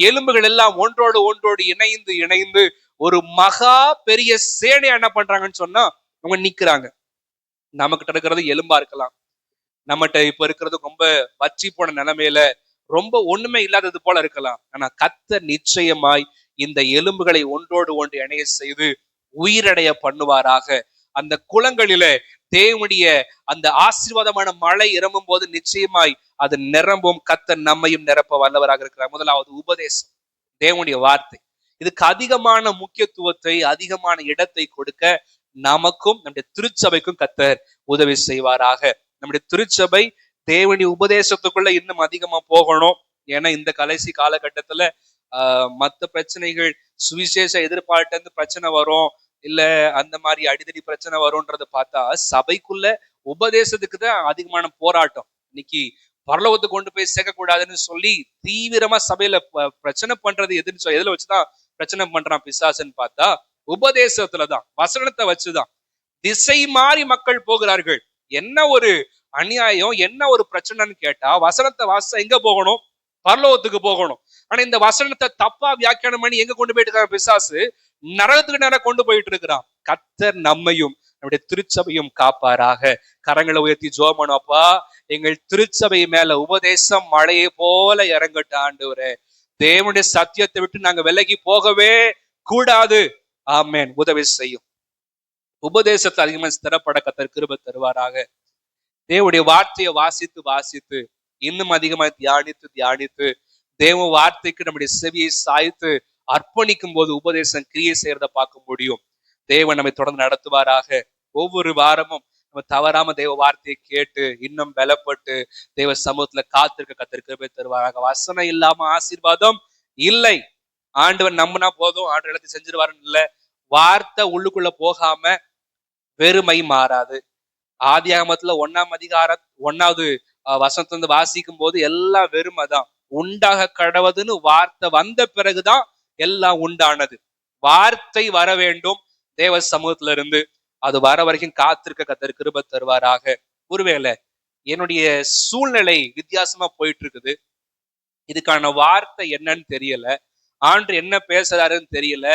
எலும்புகள் எல்லாம் ஒன்றோடு ஒன்றோடு இணைந்து இணைந்து ஒரு மகா பெரிய சேனை என்ன பண்றாங்கன்னு சொன்னா அவங்க நிக்கிறாங்க. நமக்கிட்ட இருக்கிறது எலும்பா இருக்கலாம், நம்மகிட்ட இப்ப இருக்கிறது ரொம்ப வற்றி போன நிலைமையில ரொம்ப ஒண்ணுமே இல்லாதது போல இருக்கலாம். ஆனா கர்த்தர் நிச்சயமாய் இந்த எலும்புகளை ஒன்றோடு ஒன்று இணைய செய்து உயிரடைய பண்ணுவாராக. அந்த குளங்களில தேவனுடைய அந்த ஆசீர்வாதமான மழை இறங்கும் போது நிச்சயமாய் அது நிரம்பும். கர்த்தர் நம்மையும் நிரப்ப வல்லவராக இருக்கிறார். முதலாவது உபதேசம், தேவனுடைய வார்த்தை. இதுக்கு அதிகமான முக்கியத்துவத்தை அதிகமான இடத்தை கொடுக்க நமக்கும் நம்முடைய திருச்சபைக்கும் கர்த்தர் உதவி செய்வாராக. நம்முடைய திருச்சபை தேவனுடைய உபதேசத்துக்குள்ள இன்னும் அதிகமா போகணும். ஏன்னா இந்த கடைசி காலகட்டத்துல மத்த பிரச்சனைகள், சுவிசேஷ எதிர்பார்ட்டு பிரச்சனை வரும், இல்ல அந்த மாதிரி அடிதடி பிரச்சனை வரும்ன்றத பார்த்தா சபைக்குள்ள உபதேசத்துக்கு தான் அதிகமான போராட்டம். இன்னைக்கு பரலோகத்துக்கு கொண்டு போய் சேர்க்கக்கூடாதுன்னு சொல்லி தீவிரமா சபையில பிரச்சனை பண்றது எதுன்னு எதுல வச்சுதான் பிரச்சனை பண்றான் பிசாசுன்னு பார்த்தா உபதேசத்துலதான், வசனத்தை வச்சுதான். திசை மாறி மக்கள் போகிறார்கள். என்ன ஒரு அநியாயம், என்ன ஒரு பிரச்சனைன்னு கேட்டா வசனத்தை வாச எங்க போகணும்? பரலோகத்துக்கு போகணும். ஆனா இந்த வசனத்தை தப்பா வியாக்கியானம் பண்ணி எங்க கொண்டு போயிட்டு இருக்கான் பிசாசு? நரகத்துக்கு நேரம் கொண்டு போயிட்டு இருக்கிறான். கர்த்தர் நம்மையும் நம்முடைய திருச்சபையும் காப்பாராக. கரங்களை உயர்த்தி ஜெபம் பண்ணுவோம். அப்பா, எங்கள் திருச்சபை மேல உபதேசம் மழையை போல இறங்கட்டும் ஆண்டவரே. தேவனுடைய சத்தியத்தை விட்டு நாங்க விலகி போகவே கூடாது. ஆமென். உதவி செய்யும். உபதேசத்தை அதிகமா ஸ்திரப்பட கர்த்தர் கிருபை தருவாராக. தேவனுடைய வார்த்தையை வாசித்து வாசித்து இன்னும் அதிகமா தியானித்து தியானித்து தேவ வார்த்தைக்கு நம்முடைய செவியை சாய்த்து அர்ப்பணிக்கும் போது உபதேசம் கிரியை செய்யறத பார்க்க முடியும். தேவன் நம்மை தொடர்ந்து நடத்துவாராக. ஒவ்வொரு வாரமும் நம்ம தவறாம தேவ வார்த்தையை கேட்டு இன்னும் பலப்பட்டு தேவ சமூகத்துல காத்திருக்க கர்த்தர் கிருபை தருவாராக. வசனம் இல்லாம ஆசீர்வாதம் இல்லை. ஆண்டவன் நம்பினா போதும், ஆண்டு எல்லாத்தையும் செஞ்சிருவாருன்னு இல்ல. வார்த்தை உள்ளுக்குள்ள போகாம வெறுமை மாறாது. ஆதியாகமத்துல 1ஆம் அதிகாரம் 1வது வசனத்துல வாசிக்கும் போது எல்லாம் வெறுமைதான். உண்டாக கடவுதுன்னு வார்த்தை வந்த பிறகுதான் எல்லாம் உண்டானது. வார்த்தை வர வேண்டும் தேவ சமூகத்துல இருந்து. அது வர வரைக்கும் காத்திருக்க கர்த்தர் கிருபை தருவாராக. ஒருவேளை என்னுடைய சூழ்நிலை வித்தியாசமா போயிட்டு இருக்குது, இதுக்கான வார்த்தை என்னன்னு தெரியல, ஆண்டு என்ன பேசுறாருன்னு தெரியல,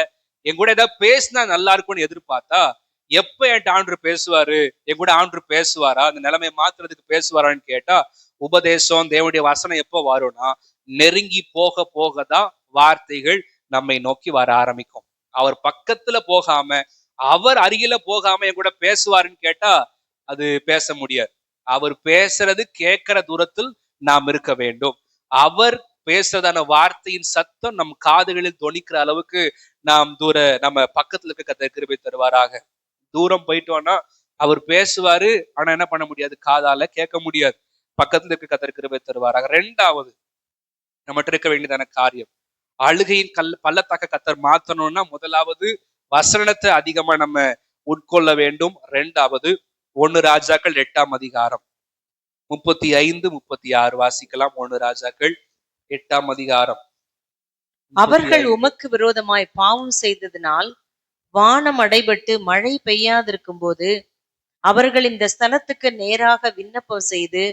என் கூட ஏதாவது பேசினா நல்லா இருக்கும்னு எதிர்பார்த்தா எப்ப என்கிட்ட ஆண்டு பேசுவாரு, என் கூட ஆண்டு பேசுவாரா, அந்த நிலைமையை மாத்துறதுக்கு பேசுவாரான்னு கேட்டா உபதேசம் தேவனுடைய வசனம் எப்போ வரும்னா நெருங்கி போக போகதான் வார்த்தைகள் நம்மை நோக்கி வர ஆரம்பிக்கும். அவர் பக்கத்துல போகாம, அவர் அருகில போகாம என் கூட பேசுவாருன்னு கேட்டா அது பேச முடியாது. அவர் பேசுறது கேட்கிற தூரத்தில் நாம் இருக்க வேண்டும். அவர் பேசுறதான வார்த்தையின் சத்தம் நம் காதுகளில் தொனிக்கிற அளவுக்கு நாம் நம்ம பக்கத்துல இருக்க கர்த்தர் கிருபை தருவாராக. தூரம் போயிட்டோம்னா அவர் பேசுவாரு, ஆனா என்ன பண்ண முடியாது, காதால கேட்க முடியாது. பக்கத்துல இருக்க கர்த்தர் கிருபை தருவாராக. 2வது நம்மகிட்ட இருக்க வேண்டியதான காரியம், அழுகையின் பள்ளத்தாக்க கர்த்தர் மாத்தணும்னா முதலாவது வசனத்தை அதிகமா நம்ம உட்கொள்ள வேண்டும். 2வது 1 ராஜாக்கள் 8ஆம் அதிகாரம் 35, 36 வாசிக்கலாம். 1 ராஜாக்கள் 8ஆம் அதிகாரம். அவர்கள் உமக்கு விரோதமாய் பாவம் செய்ததினால் வானம் அடைபட்டு மழை பெய்யாதிருக்கும் போது அவர்கள் இந்த ஸ்தலத்துக்கு நேராக விண்ணப்பம் செய்து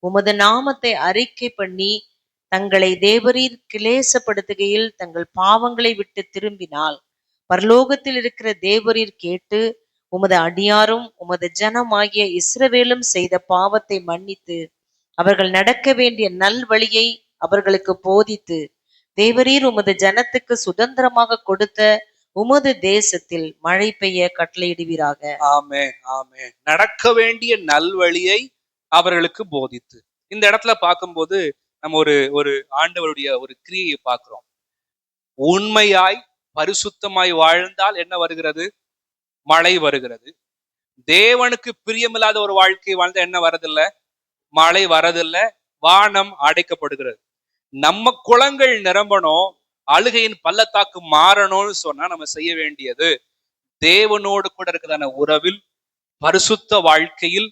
உமது நாமத்தை அறிக்கை பண்ணி தங்களை தேவரீர் கிளேசப்படுத்துகையில் தங்கள் பாவங்களை விட்டு திரும்பினால் பரலோகத்தில் இருக்கிற தேவரீர் கேட்டு உமது அடியாரும் உமது ஜனமாகிய இஸ்ரவேலும் செய்த பாவத்தை மன்னித்து அவர்கள் நடக்க வேண்டிய நல் வழியை அவர்களுக்கு போதித்து தேவரீர் உமது ஜனத்துக்கு சுதந்திரமாக கொடுத்த உமது தேசத்தில் மழை பெய்ய கட்டளையிடுவீராக. ஆமென், ஆமென். நடக்க வேண்டிய நல்வழியை அவர்களுக்கு போதித்து. இந்த இடத்துல பார்க்கும்போது நம்ம ஒரு ஆண்டவருடைய ஒரு கிரியையை பார்க்கிறோம். உண்மையாய் பரிசுத்தமாய் வாழ்ந்தால் என்ன வருகிறது? மழை வருகிறது. தேவனுக்கு பிரியமில்லாத ஒரு வாழ்க்கை வாழ்ந்தா என்ன வரதில்ல? மழை வரதில்லை, வானம் அடைக்கப்படுகிறது. நம்ம குளங்கள் நிரம்பணும், அழுகையின் பள்ளத்தாக்கு மாறணும்னு சொன்னா நம்ம செய்ய வேண்டியது தேவனோடு கூட இருக்கிறதான உறவில் பரிசுத்த வாழ்க்கையில்,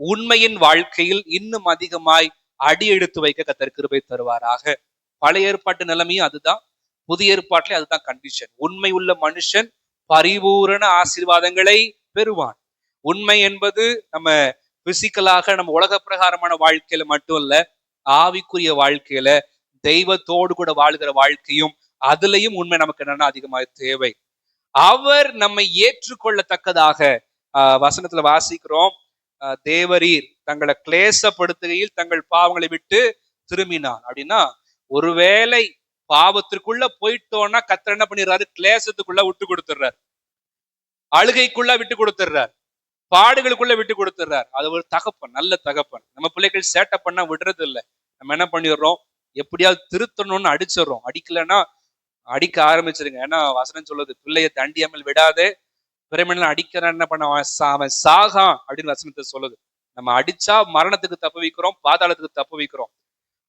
உண்மையின் வாழ்க்கையில் இன்னும் அதிகமாய் அடி எடுத்து வைக்க கர்த்தர் கிருபை தருவாராக. பழைய ஏற்பாட்டு நிலைமையும் அதுதான், புதிய ஏற்பாட்டிலே அதுதான் கண்டிஷன். உண்மை உள்ள மனுஷன் பரிபூரண ஆசீர்வாதங்களை பெறுவான். உண்மை என்பது நம்ம பிசிக்கலாக நம்ம உலக பிரகாரமான வாழ்க்கையில மட்டும் இல்ல, ஆவிக்குரிய வாழ்க்கையில தெய்வத்தோடு கூட வாழ்கிற வாழ்க்கையும், அதுலயும் உண்மை நமக்கு என்னன்னா அதிகமாக தேவை. அவர் நம்மை ஏற்றுக்கொள்ளத்தக்கதாக வசனத்துல வாசிக்கிறோம், தேவரீர் தங்களை கிளேசப்படுத்துகையில் தங்கள் பாவங்களை விட்டு திரும்பினான் அப்படின்னா, ஒருவேளை பாவத்திற்குள்ள போயிட்டோம்னா கர்த்தர் என்ன பண்ணிடுறாரு, கிளேசத்துக்குள்ள விட்டு கொடுத்துடுறார், அழுகைக்குள்ள விட்டு கொடுத்துடுறார், பாடுகளுக்குள்ள விட்டு கொடுத்துடுறார். அது ஒரு தகப்பன், நல்ல தகப்பன். நம்ம பிள்ளைகள் சேட்டை பண்ணா விடுறது இல்லை. நம்ம என்ன பண்ணிடுறோம், எப்படியாவது திருத்தணும்னு அடிச்சிடறோம். அடிக்கலைன்னா அடிக்க ஆரம்பிச்சிருங்க. ஏன்னா வசனம் சொல்லுது, பிள்ளைய தண்டியாமல் விடாதே, பிறமேல அடிக்கிறான் என்ன பண்ண அவன் சாகான் அப்படின்னு வசனத்தை சொல்லுது. நம்ம அடிச்சா மரணத்துக்கு தப்பு வைக்கிறோம், பாதாளத்துக்கு தப்பு வைக்கிறோம்.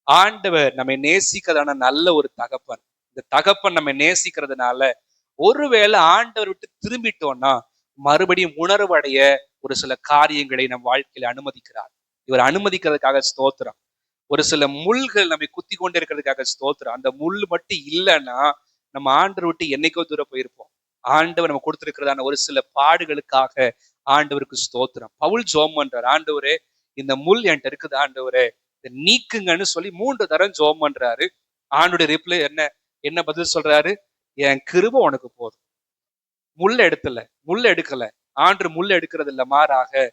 ஆண்டவர் நம்மை நேசிக்கிறதான நல்ல ஒரு தகப்பன். இந்த தகப்பன் நம்ம நேசிக்கிறதுனால ஒருவேளை ஆண்டவர் விட்டு திரும்பிட்டோம்னா மறுபடியும் உணர்வடைய ஒரு சில காரியங்களை நம் வாழ்க்கையில அனுமதிக்கிறார். இவர் அனுமதிக்கிறதுக்காக ஸ்தோத்திரம். ஒரு சில முள்கள் நம்மை குத்தி கொண்டு இருக்கிறதுக்காக ஸ்தோத்திரம். அந்த முள் மட்டும் இல்லைன்னா நம்ம ஆண்டவர் விட்டு என்னைக்கோ தூரம் போயிருப்போம். ஆண்டவர் நம்ம கொடுத்திருக்கிறதான ஒரு சில பாடுகளுக்காக ஆண்டவருக்கு ஸ்தோத்திரம். பவுல் ஜெபம் பண்றார், ஆண்டவரே இந்த முள் என்கிட்ட இருக்குது, ஆண்டவரே இதை நீக்குங்கன்னு சொல்லி 3 தரம் ஜெபம் பண்றாரு. ஆண்டோட ரிப்ளை என்ன பதில் சொல்றாரு, என் கிருபை உனக்கு போதும். முள்ள எடுக்கல ஆண்டு, முள்ள எடுக்கிறது இல்ல, மாறாக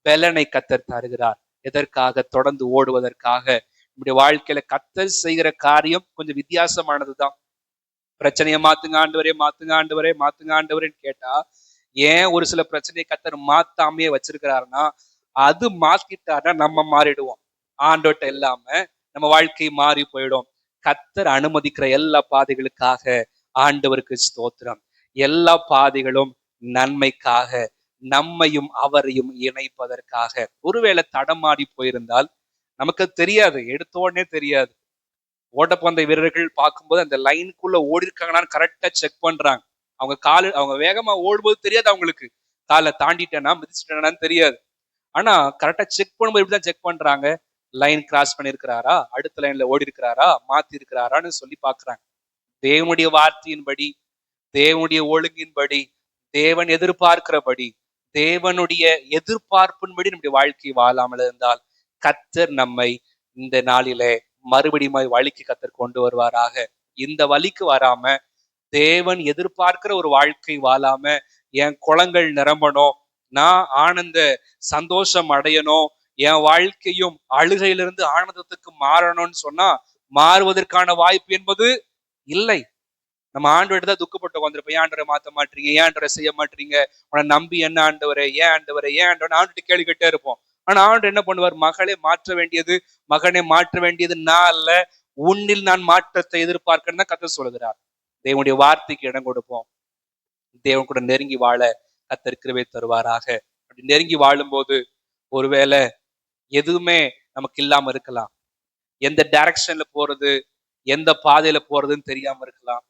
பலனை கர்த்தர் தருகிறார். எதற்காக? தொடர்ந்து ஓடுவதற்காக. நம்முடைய வாழ்க்கையில கர்த்தர் செய்கிற காரியம் கொஞ்சம் வித்தியாசமானதுதான். பிரச்சனையை மாத்துங்க ஆண்டவரே, மாத்துங்க ஆண்டவரே, மாத்துங்க ஆண்டவரேன்னு கேட்டா, ஏன் ஒரு சில பிரச்சனையை கர்த்தர் மாத்தாமையே வச்சிருக்கிறாருன்னா, அது மாத்திட்டாருன்னா நம்ம மாறிடுவோம். ஆண்டவர்கிட்ட இல்லாம நம்ம வாழ்க்கை மாறி போயிடும். கர்த்தர் அனுமதிக்கிற எல்லா பாதைகளுக்காக ஆண்டவருக்கு ஸ்தோத்திரம். எல்லா பாதைகளும் நன்மைக்காக, நம்மையும் அவரையும் இணைப்பதற்காக. ஒருவேளை தடமாறி போயிருந்தால் நமக்கு தெரியாது, எடுத்த உடனே தெரியாது. ஓட்டப்பந்தய வீரர்கள் பார்க்கும்போது அந்த லைனுக்குள்ள ஓடி இருக்காங்கன்னு கரெக்டா செக் பண்றாங்க. அவங்க வேகமா ஓடும்போது தெரியாது, அவங்களுக்கு காலை தாண்டிட்டேனா மிதிச்சிட்டேனான்னு தெரியாது. ஆனா கரெக்டா செக் பண்ணும்போது எப்படிதான் செக் பண்றாங்க, லைன் கிராஸ் பண்ணிருக்கிறாரா, அடுத்த லைன்ல ஓடி இருக்கிறாரா, மாத்தி இருக்கிறாரான்னு சொல்லி பாக்குறாங்க. தேவனுடைய வார்த்தையின்படி, தேவனுடைய ஒழுங்கின்படி, தேவன் எதிர்பார்க்கிறபடி, தேவனுடைய எதிர்பார்ப்பின்படி நம்முடைய வாழ்க்கை வாழாமல் இருந்தால் கர்த்தர் நம்மை இந்த நாளிலே மறுபடியும் வழிக்கு கர்த்தர் கொண்டு வருவாராக. இந்த வழிக்கு வராம தேவன் எதிர்பார்க்கிற ஒரு வாழ்க்கை வாழாம, என் குளங்கள் நிரம்பணும், நான் ஆனந்த சந்தோஷம் அடையணும், என் வாழ்க்கையும் அழுகையிலிருந்து ஆனந்தத்துக்கு மாறணும்னு சொன்னா மாறுவதற்கான வாய்ப்பு என்பது இல்லை. நம்ம ஆண்டவரை தான் துக்கப்பட்டு உட்காந்துருப்போம், ஏன் ஆண்டவரை மாத்த மாட்டீங்க, ஏன் ஆண்டவரை செய்ய மாட்டீங்க, உன நம்பி என்ன ஆண்டவரை, ஏன் ஆண்டவரை, ஏன் ஆண்டவரை ஆண்டு கேள்வி கேட்டே இருப்போம். ஆனா ஆண்டு என்ன பண்ணுவார், மகளே மாற்ற வேண்டியது, மகனை மாற்ற வேண்டியது நான் அல்ல, உன்னில் நான் மாற்றத்தை எதிர்பார்க்கிறேன்னு தான் கர்த்தர் சொல்லுகிறார். தேவனுடைய வார்த்தைக்கு இடம் கொடுப்போம். தேவன் கூட நெருங்கி வாழ கர்த்தர் கிருபை தருவாராக. அப்படி நெருங்கி வாழும்போது ஒருவேளை எதுவுமே நமக்கு இல்லாம இருக்கலாம், எந்த டைரக்ஷன்ல போறது, எந்த பாதையில போறதுன்னு தெரியாம இருக்கலாம்,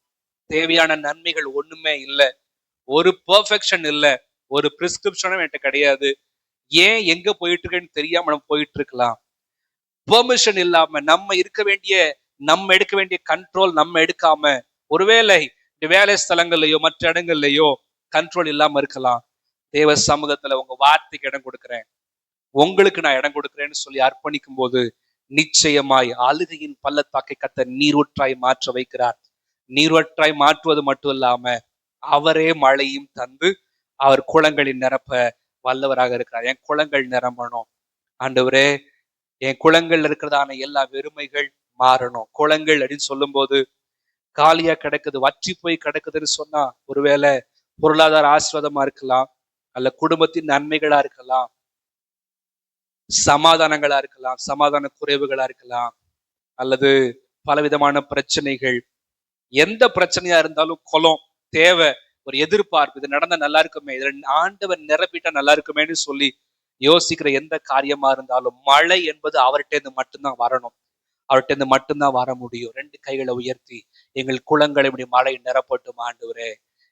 தேவையான நன்மைகள் ஒண்ணுமே இல்லை, ஒரு பெர்ஃபெக்ஷன் இல்லை, ஒரு பிரிஸ்கிரிப்ஷனும் என்கிட்ட கிடையாது, ஏன் எங்க போயிட்டு இருக்கேன்னு தெரியாம நம்ம போயிட்டு இருக்கலாம். பெர்மிஷன் இல்லாம நம்ம எடுக்க வேண்டிய கண்ட்ரோல் நம்ம எடுக்காம, ஒருவேளை வேலை ஸ்தலங்கள்லயோ மற்ற இடங்கள்லயோ கண்ட்ரோல் இல்லாம இருக்கலாம். தேவ சமூகத்துல உங்க வார்த்தைக்கு இடம் கொடுக்கிறேன், உங்களுக்கு நான் இடம் கொடுக்கிறேன்னு சொல்லி அர்ப்பணிக்கும் போது நிச்சயமாய் அழுகையின் பள்ளத்தாக்கை கர்த்தர் நீரூற்றாய் மாற்ற வைக்கிறார். நீரூற்றாய் மாற்றுவது மட்டும் இல்லாம அவரே மழையும் தந்து அவர் குளங்களின் நிரப்ப வல்லவராக இருக்கிறார். என் குளங்கள் நிரம்பணும் ஆண்டவரே, என் குளங்கள் இருக்கிறதான எல்லா வெறுமைகள் மாறணும். குளங்கள் அப்படின்னு சொல்லும் போது காலியா கிடக்குது, வற்றி போய் கிடக்குதுன்னு சொன்னா ஒருவேளை பொருளாதார ஆசீர்வாதமா இருக்கலாம், அல்ல குடும்பத்தின் நன்மைகளா இருக்கலாம், சமாதானங்களா இருக்கலாம், சமாதான குறைவுகளா இருக்கலாம், அல்லது பலவிதமான பிரச்சனைகள். எந்த பிரச்சனையா இருந்தாலும் குளம் தேவை, ஒரு எதிர்பார்ப்பு, இது நடந்தா நல்லா இருக்குமே, இதுல ஆண்டவர் நிரப்பிட்டா நல்லா இருக்குமேன்னு சொல்லி யோசிக்கிற எந்த காரியமா இருந்தாலும் மழை என்பது அவர்கிட்ட இருந்து மட்டும்தான் வரணும், அவர்கிட்ட இருந்து மட்டும்தான் வர முடியும். 2 கைகளை உயர்த்தி, எங்கள் குளங்களை மழை நிரப்பட்டும் ஆண்டவரே,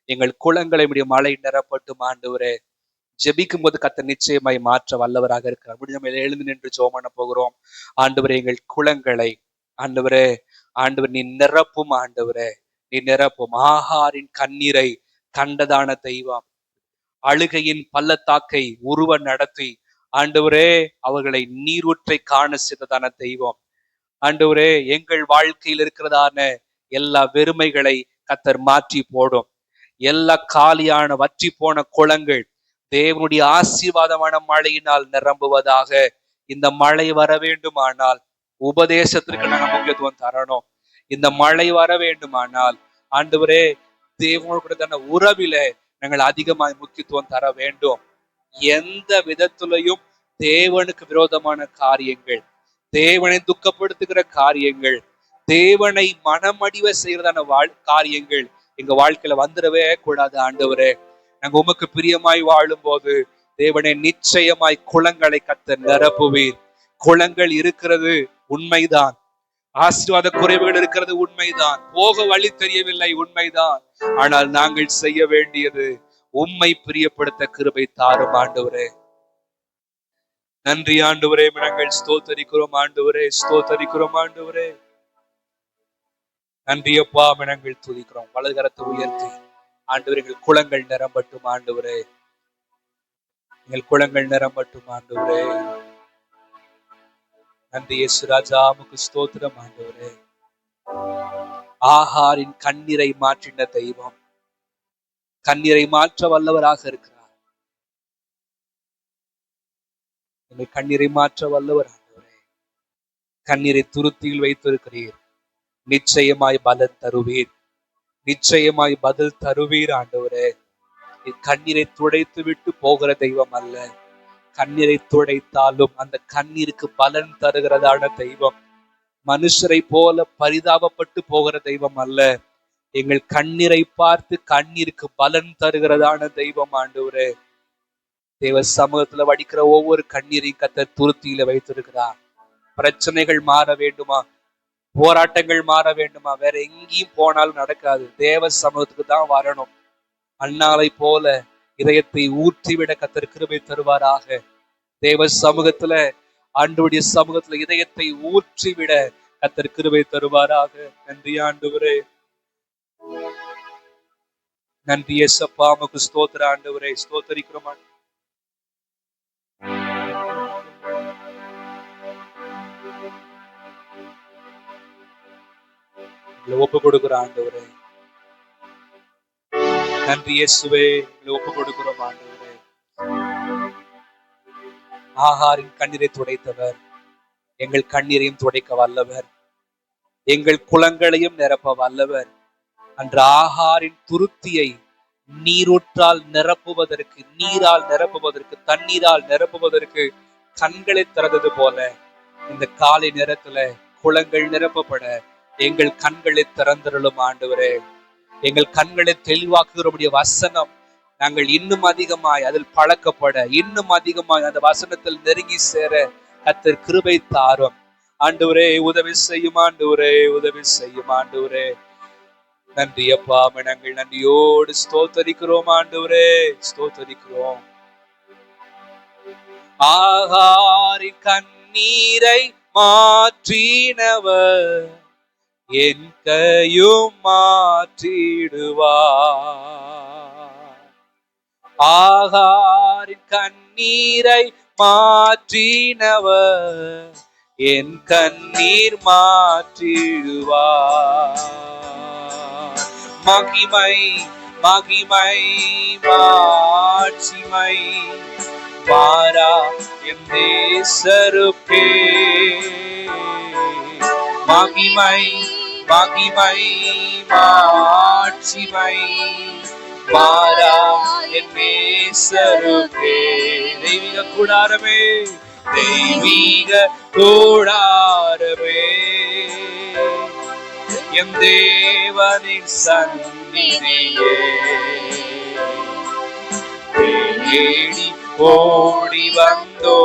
எங்கள் குளங்களை மழை நிரப்பட்டும் ஆண்டவரே. ஜெபிக்கும் போது கர்த்தர் நிச்சயமாய் மாற்ற வல்லவராக இருக்கிறார். முடிஞ்ச எழுந்து நின்று ஜெபம் பண்ண போகிறோம். ஆண்டவரே, எங்கள் குளங்களை ஆண்டவரே, ஆண்டவர் நீ நிரப்பும். ஆண்டவரே நீ நிரப்பும். ஆகாரின் கண்ணீரை கண்டதான தெய்வம், அழுகையின் பள்ளத்தாக்கை உருவ நடத்தி ஆண்டவரே அவர்களை நீரூற்றை காண செய்ததான தெய்வம், ஆண்டவரே எங்கள் வாழ்க்கையில் இருக்கிறதான எல்லா வெறுமைகளை கர்த்தர் மாற்றி போடும். எல்லா காலியான வற்றி போன குளங்கள் தேவனுடைய ஆசீர்வாதமான மழையினால் நிரம்புவதாக. இந்த மழை வர வேண்டுமானால் உபதேசத்திற்கு நாங்கள் முக்கியத்துவம் தரணும். இந்த மழை வர வேண்டுமானால் ஆண்டவரே தேவனோட உறவில நாங்கள் அதிகமாக முக்கியத்துவம் தர வேண்டும். எந்த விதத்திலையும் தேவனுக்கு விரோதமான காரியங்கள், தேவனை துக்கப்படுத்துகிற காரியங்கள், தேவனை மனமடிவ செய்யறதான காரியங்கள் எங்க வாழ்க்கையில வந்துடவே கூடாது. ஆண்டவரே, நாங்க உமக்கு பிரியமாய் வாழும் போது தேவனை நிச்சயமாய் குளங்களை கர்த்தர் நிரப்புவீர். குளங்கள் இருக்கிறது உண்மைதான், ஆசீர்வாத குறைவுகள் இருக்கிறது உண்மைதான், போக வழி தெரியவில்லை உண்மைதான். ஆனால் நாங்கள் செய்ய வேண்டியது உம்மை பிரியப்படுத்த கிருபை தாரும் ஆண்டவரே. நன்றி ஆண்டவரே, நாங்கள் ஸ்தோத்தரிக்கிறோம் ஆண்டவரே, ஸ்தோத்தரிக்கிறோம் ஆண்டவரே. நன்றி அப்பா, நாங்கள் துதிக்கிறோம். வலதுகரத்தை உயர்த்தி ஆண்டவரே எங்கள் குளங்கள் நிரம்பட்டும் ஆண்டவரே, எங்கள் குளங்கள் நிரம்பட்டும் ஆண்டவரே. நன்றி இயேசு ராஜா, உமக்கு ஸ்தோத்திரம் ஆண்டவரே. ஆகாரின் கண்ணீரை மாற்றின தெய்வம், கண்ணீரை மாற்ற வல்லவராக இருக்கிறார். எங்கள் கண்ணீரை மாற்ற வல்லவர் ஆண்டவரே. கண்ணீரை துருத்தியில் வைத்திருக்கிறீர், நிச்சயமாய் பலன் தருவீர், நிச்சயமாய் பதில் தருவீர் ஆண்டவரே. கண்ணீரை துடைத்து விட்டு போகிற தெய்வம் அல்ல, கண்ணீரை துடைத்தாலும் அந்த கண்ணீருக்கு பலன் தருகிறதான தெய்வம். மனுஷரை போல பரிதாபப்பட்டு போகிற தெய்வம் அல்ல, எங்கள் கண்ணீரை பார்த்து கண்ணீருக்கு பலன் தருகிறதான தெய்வம் ஆண்டவரே. தேவ சமூகத்துல வடிக்கிற ஒவ்வொரு கண்ணீரையும் கர்த்தர் துருத்தியில வைத்திருக்கிறார். பிரச்சனைகள் மாற வேண்டுமா, போராட்டங்கள் மாற வேண்டுமா, வேற எங்கேயும் போனாலும் நடக்காது, தேவ சமூகத்துக்கு தான் வரணும். அன்னாலை போல இதயத்தை ஊற்றிவிட கர்த்தர் கிருபை தருவாராக. தேவ சமூகத்துல, ஆண்டவருடைய சமூகத்துல இதயத்தை ஊற்றிவிட கர்த்தர் கிருபை தருவாராக. நன்றி ஆண்டவரே, நன்றி இயேசப்பா, உமக்கு ஸ்தோத்திர ஆண்டவரே, ஸ்தோத்தரிக்கிறோம். ஒப்பு கொடுக்கிற ஆண்டவரே, நன்றி இயேசுவே, ஒப்பு கொடுக்கிறோம் ஆண்டவரே. ஆகாரின் கண்ணீரை துடைத்தவர் எங்கள் கண்ணீரையும் துடைக்க வல்லவர், எங்கள் குளங்களையும் நிரப்ப வல்லவர். அன்று ஆகாரின் துருத்தியை நீரூற்றால் நிரப்புவதற்கு, நீரால் நிரப்புவதற்கு, தண்ணீரால் நிரப்புவதற்கு கண்களை திறந்தது போல இந்த காலை நேரத்துல குளங்கள் நிரப்பப்பட எங்கள் கண்களை திறந்தருளும் ஆண்டவரே. எங்கள் கண்களை தெளிவாக்குகிறோடைய வசனம் நாங்கள் இன்னும் அதிகமாய் அதில் பழக்கப்பட, இன்னும் அதிகமாய் அந்த வசனத்தில் நெருங்கி சேர கர்த்தர் கிருபை தாரும் ஆண்டவரே. உதவி செய்யும் ஆண்டவரே, உதவி செய்யும் ஆண்டவரே. நன்றி அப்பா, நாங்கள் நன்றியோடு ஸ்தோத்தரிக்கிறோம் ஆண்டவரே, ஸ்தோத்தரிக்கிறோம். ஆகாரின் கண்ணீரை மாற்றினவர் என் கையும் மாற்றிடுவார். ஆகாரின் கண்ணீரை மாற்றினவர் என் கண்ணீர் மாற்றிடுவார். மகிமை மகிமை மாட்சிமை மாறா என் நேசருக்கே. மகிமை மகிமை மாட்சிமை மாறா என் நேசருக்கே. தெய்வீக கூடாரமே, தெய்வீக கூடாரமே, என் தேவனின் சந்நிதியே. தேடி ஓடி வந்தோ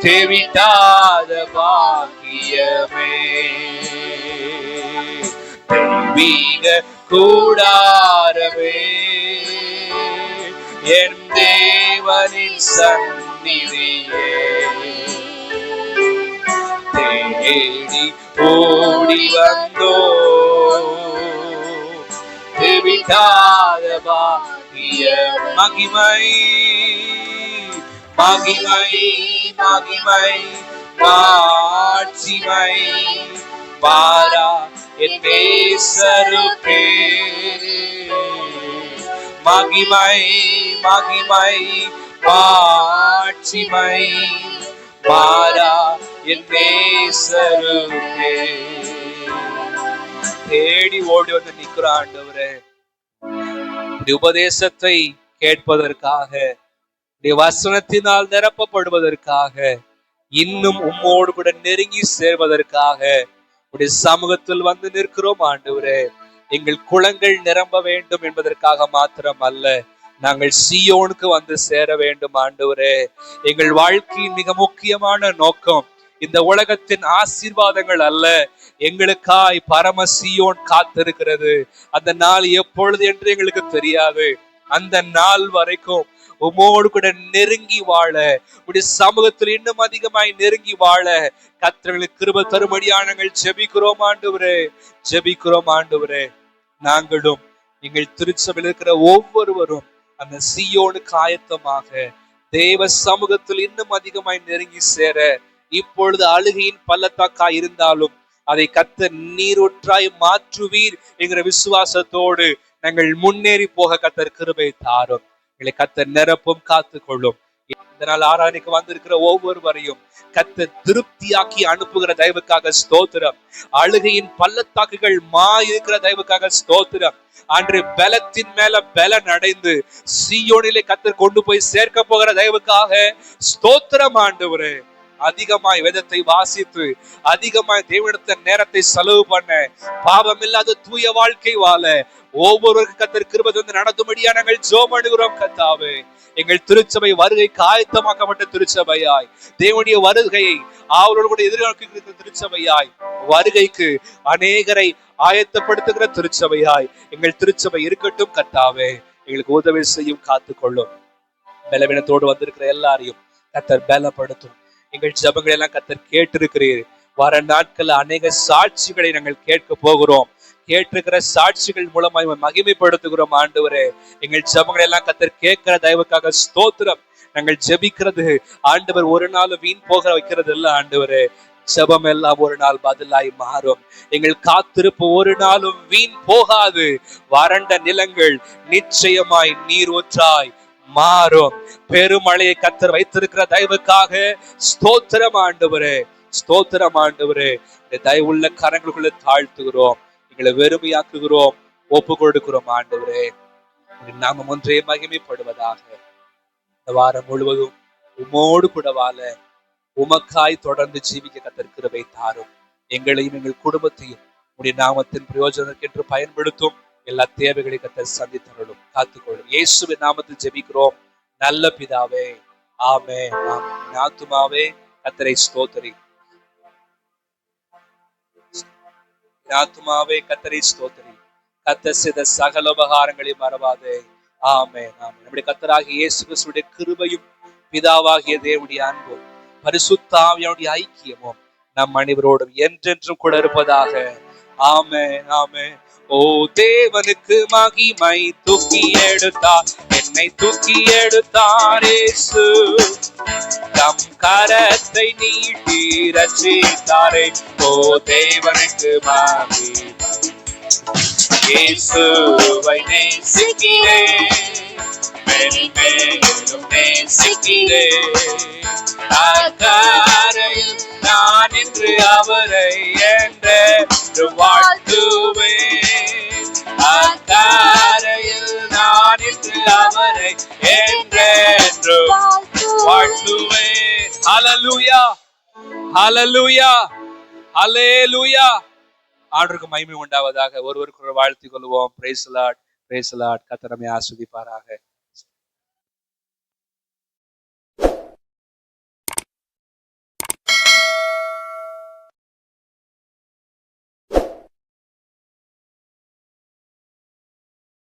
தேவிட்டாத பாக்கியமே. தெய்வீக கூடாரமே, என் தேவனின் சந்நிதியே தேடி ஓடி வந்தோ விடாத பாக்கிய மகிமை மகிமை மகிமை மாட்சிமை பாரா என் நேசருக்கே மகிமை மகிமை மாட்சிமை பாரா என் நேசருக்கே. தேடி ஓடி வந்து நிக்கிற ஆண்டவரே, உபதேசத்தை கேட்பதற்காக, வசனத்தினால் நிரப்பப்படுவதற்காக, இன்னும் உம்மோடு கூட நெருங்கி சேர்வதற்காக உடைய சமூகத்தில் வந்து நிற்கிறோம் ஆண்டவரே. எங்கள் குளங்கள் நிரம்ப வேண்டும் என்பதற்காக மாத்திரம் அல்ல, நாங்கள் சீயோனுக்கு வந்து சேர வேண்டும் ஆண்டவரே. எங்கள் வாழ்க்கையின் மிக முக்கியமான நோக்கம் இந்த உலகத்தின் ஆசீர்வாதங்கள் அல்ல, எங்களுக்காய் பரம சீயோன் காத்திருக்கிறது. அந்த நாள் எப்பொழுது என்று எங்களுக்கு தெரியாது. அந்த நாள் வரைக்கும் உமோடு கூட நெருங்கி வாழ, உடைய சமூகத்தில் இன்னும் அதிகமாய் நெருங்கி வாழ கர்த்தர்களுக்கு கிருபை தரும்படியாக நாங்கள் ஜெபிக்கிறோம் ஆண்டவரே, ஜெபிக்கிறோம் ஆண்டவரே. நாங்களும் எங்கள் திருச்சபையில் இருக்கிற ஒவ்வொருவரும் அந்த சீயோனுக்கு ஆயத்தமாக தேவ சமூகத்தில் இன்னும் அதிகமாய் நெருங்கி சேர, இப்பொழுது அழுகையின் பள்ளத்தாக்காய் இருந்தாலும் அதை கர்த்தர் நீரூற்றாய் மாற்றுவீர் என்கிற விசுவாசத்தோடு நாங்கள் முன்னேறி போக கர்த்தர் கிருபை தாரும். எங்களை கர்த்தர் நிரப்பும், காத்து கொள்ளும். இதனால் ஆராதனைக்கு வந்திருக்கிற ஒவ்வொருவரையும் கர்த்தர் திருப்தியாக்கி அனுப்புகிற தயவுக்காக ஸ்தோத்திரம். அழுகையின் பள்ளத்தாக்குகள் இருக்கிற தயவுக்காக ஸ்தோத்திரம். அன்று பலத்தின் மேல பலன் அடைந்து சீயோனிலே கர்த்தர் கொண்டு போய் சேர்க்க போகிற தயவுக்காக ஸ்தோத்திரம் ஆண்டவரே. அதிகமாய் வேதத்தை வாசித்து, அதிகமாய் தேவனிடத்தில் நேரத்தை செலவு பண்ண, பாவம் இல்லாத தூய வாழ்க்கை வாழ ஒவ்வொருவருக்கு கர்த்தர் கிருபை தந்து நடத்தும்படியா நாங்கள் ஜெபம் பண்ணுகிறோம் கர்த்தாவே. எங்கள் திருச்சபை வருகைக்கு ஆயத்தமாக்கப்பட்ட திருச்சபையாய், தேவனுடைய வருகையை அவரோடு கூட எதிர்நோக்கிற திருச்சபையாய், வருகைக்கு அநேகரை ஆயத்தப்படுத்துகிற திருச்சபையாய் எங்கள் திருச்சபை இருக்கட்டும் கர்த்தாவே. எங்களுக்கு உதவி செய்யும், காத்துக்கொள்ளும். பலவீனத்தோடு வந்திருக்கிற எல்லாரையும் கர்த்தர் பலப்படுத்தும். எங்கள் ஜெபங்களை எல்லாம் கர்த்தர் கேட்டிருக்கிறீர். வர நாட்கள் அநேக சாட்சிகளை நாங்கள் கேட்க போகிறோம். கேட்டிருக்கிற சாட்சிகள் மூலமாய் மகிமைப்படுத்துகிறோம் ஆண்டவரே. எங்கள் ஜெபங்களை எல்லாம் கர்த்தர் கேட்கிற தயவுக்காக ஸ்தோத்திரம். நாங்கள் ஜெபிக்கிறது ஆண்டவர் ஒரு நாள் வீண் போக வைக்கிறது இல்ல ஆண்டவரே. ஜெபம் எல்லாம் ஒரு நாள் பதிலாய் மாறும். எங்கள் காத்திருப்பு ஒரு நாளும் வீண் போகாது. வறண்ட நிலங்கள் நிச்சயமாய் நீர் ஊற்றாய் மாறும். பெருமழையை கர்த்தர் வைத்திருக்கிற தயவுக்காக ஸ்தோத்திரம் ஆண்டவரே, ஸ்தோத்திரம் ஆண்டவரே. தயவுள்ள கரங்களுக்குள்ள தாழ்த்துகிறோம், எங்களை வெறுமையாக்குகிறோம், ஒப்பு கொடுக்கிறோம் ஆண்டவரே. நாமம் ஒன்றே மகிமைப்படுவதாக. இந்த வாரம் முழுவதும் உமோடு கூட வாழ, உமக்காய் தொடர்ந்து ஜீவிக்க கர்த்தர் கிருபை தாரும். எங்களையும் எங்கள் குடும்பத்தையும் உடைய நாமத்தின் பிரயோஜனத்திற்கு பயன்படுத்தும். எல்லா தேவைகளையும் கர்த்தர் சந்தித்தருளும், காத்துக்கொள்ளும். இயேசுவின் நாமத்தில் ஜெபிக்கிறோம் நல்ல பிதாவே, ஆமென், ஆமென். ஆத்துமாவே கர்த்தரை ஸ்தோத்திரி, ஆத்துமாவே கர்த்தரை ஸ்தோத்திரி. கர்த்தர் செய்த சகல உபகாரங்களையும் மறவாதே. ஆமென், ஆமென். நம்முடைய கர்த்தராகிய இயேசு கிறிஸ்துவின் கிருபையும் பிதாவாகிய தேவனுடைய அன்பும் பரிசுத்த ஆவியானுடைய ஐக்கியமும் நம் அனைவரோடும் என்றென்றும் கூட இருப்பதாக. ஆமென், ஆமென். ஓ தேவனுக்கு மகிமை, தூக்கி எடுத்தார் என்னை, தூக்கி எடுத்தார் இயேசு. தம் கரத்தை நீட்டி ரட்சித்தாரே. ஓ தேவனுக்கு மகிமை, இயேசுவை நேசிக்கிறேன், மென்மேலும் நேசிக்கிறேன். அக்கரையில் நான் இன்று அவரை என்று வாழ்த்துவேன். அக்கரையில் நான் இன்று அவரை என்று வாழ்த்துவேன். ஹல்லேலூயா, ஹல்லேலூயா, ஹல்லேலூயா. ஆண்டவருக்கு மகிமை உண்டாவதாக. ஒருவருக்கு வாழ்த்திக் கொள்வோம். Praise the Lord, praise the Lord. கர்த்தர் நம்மை ஆசீர்வதிப்பாராக.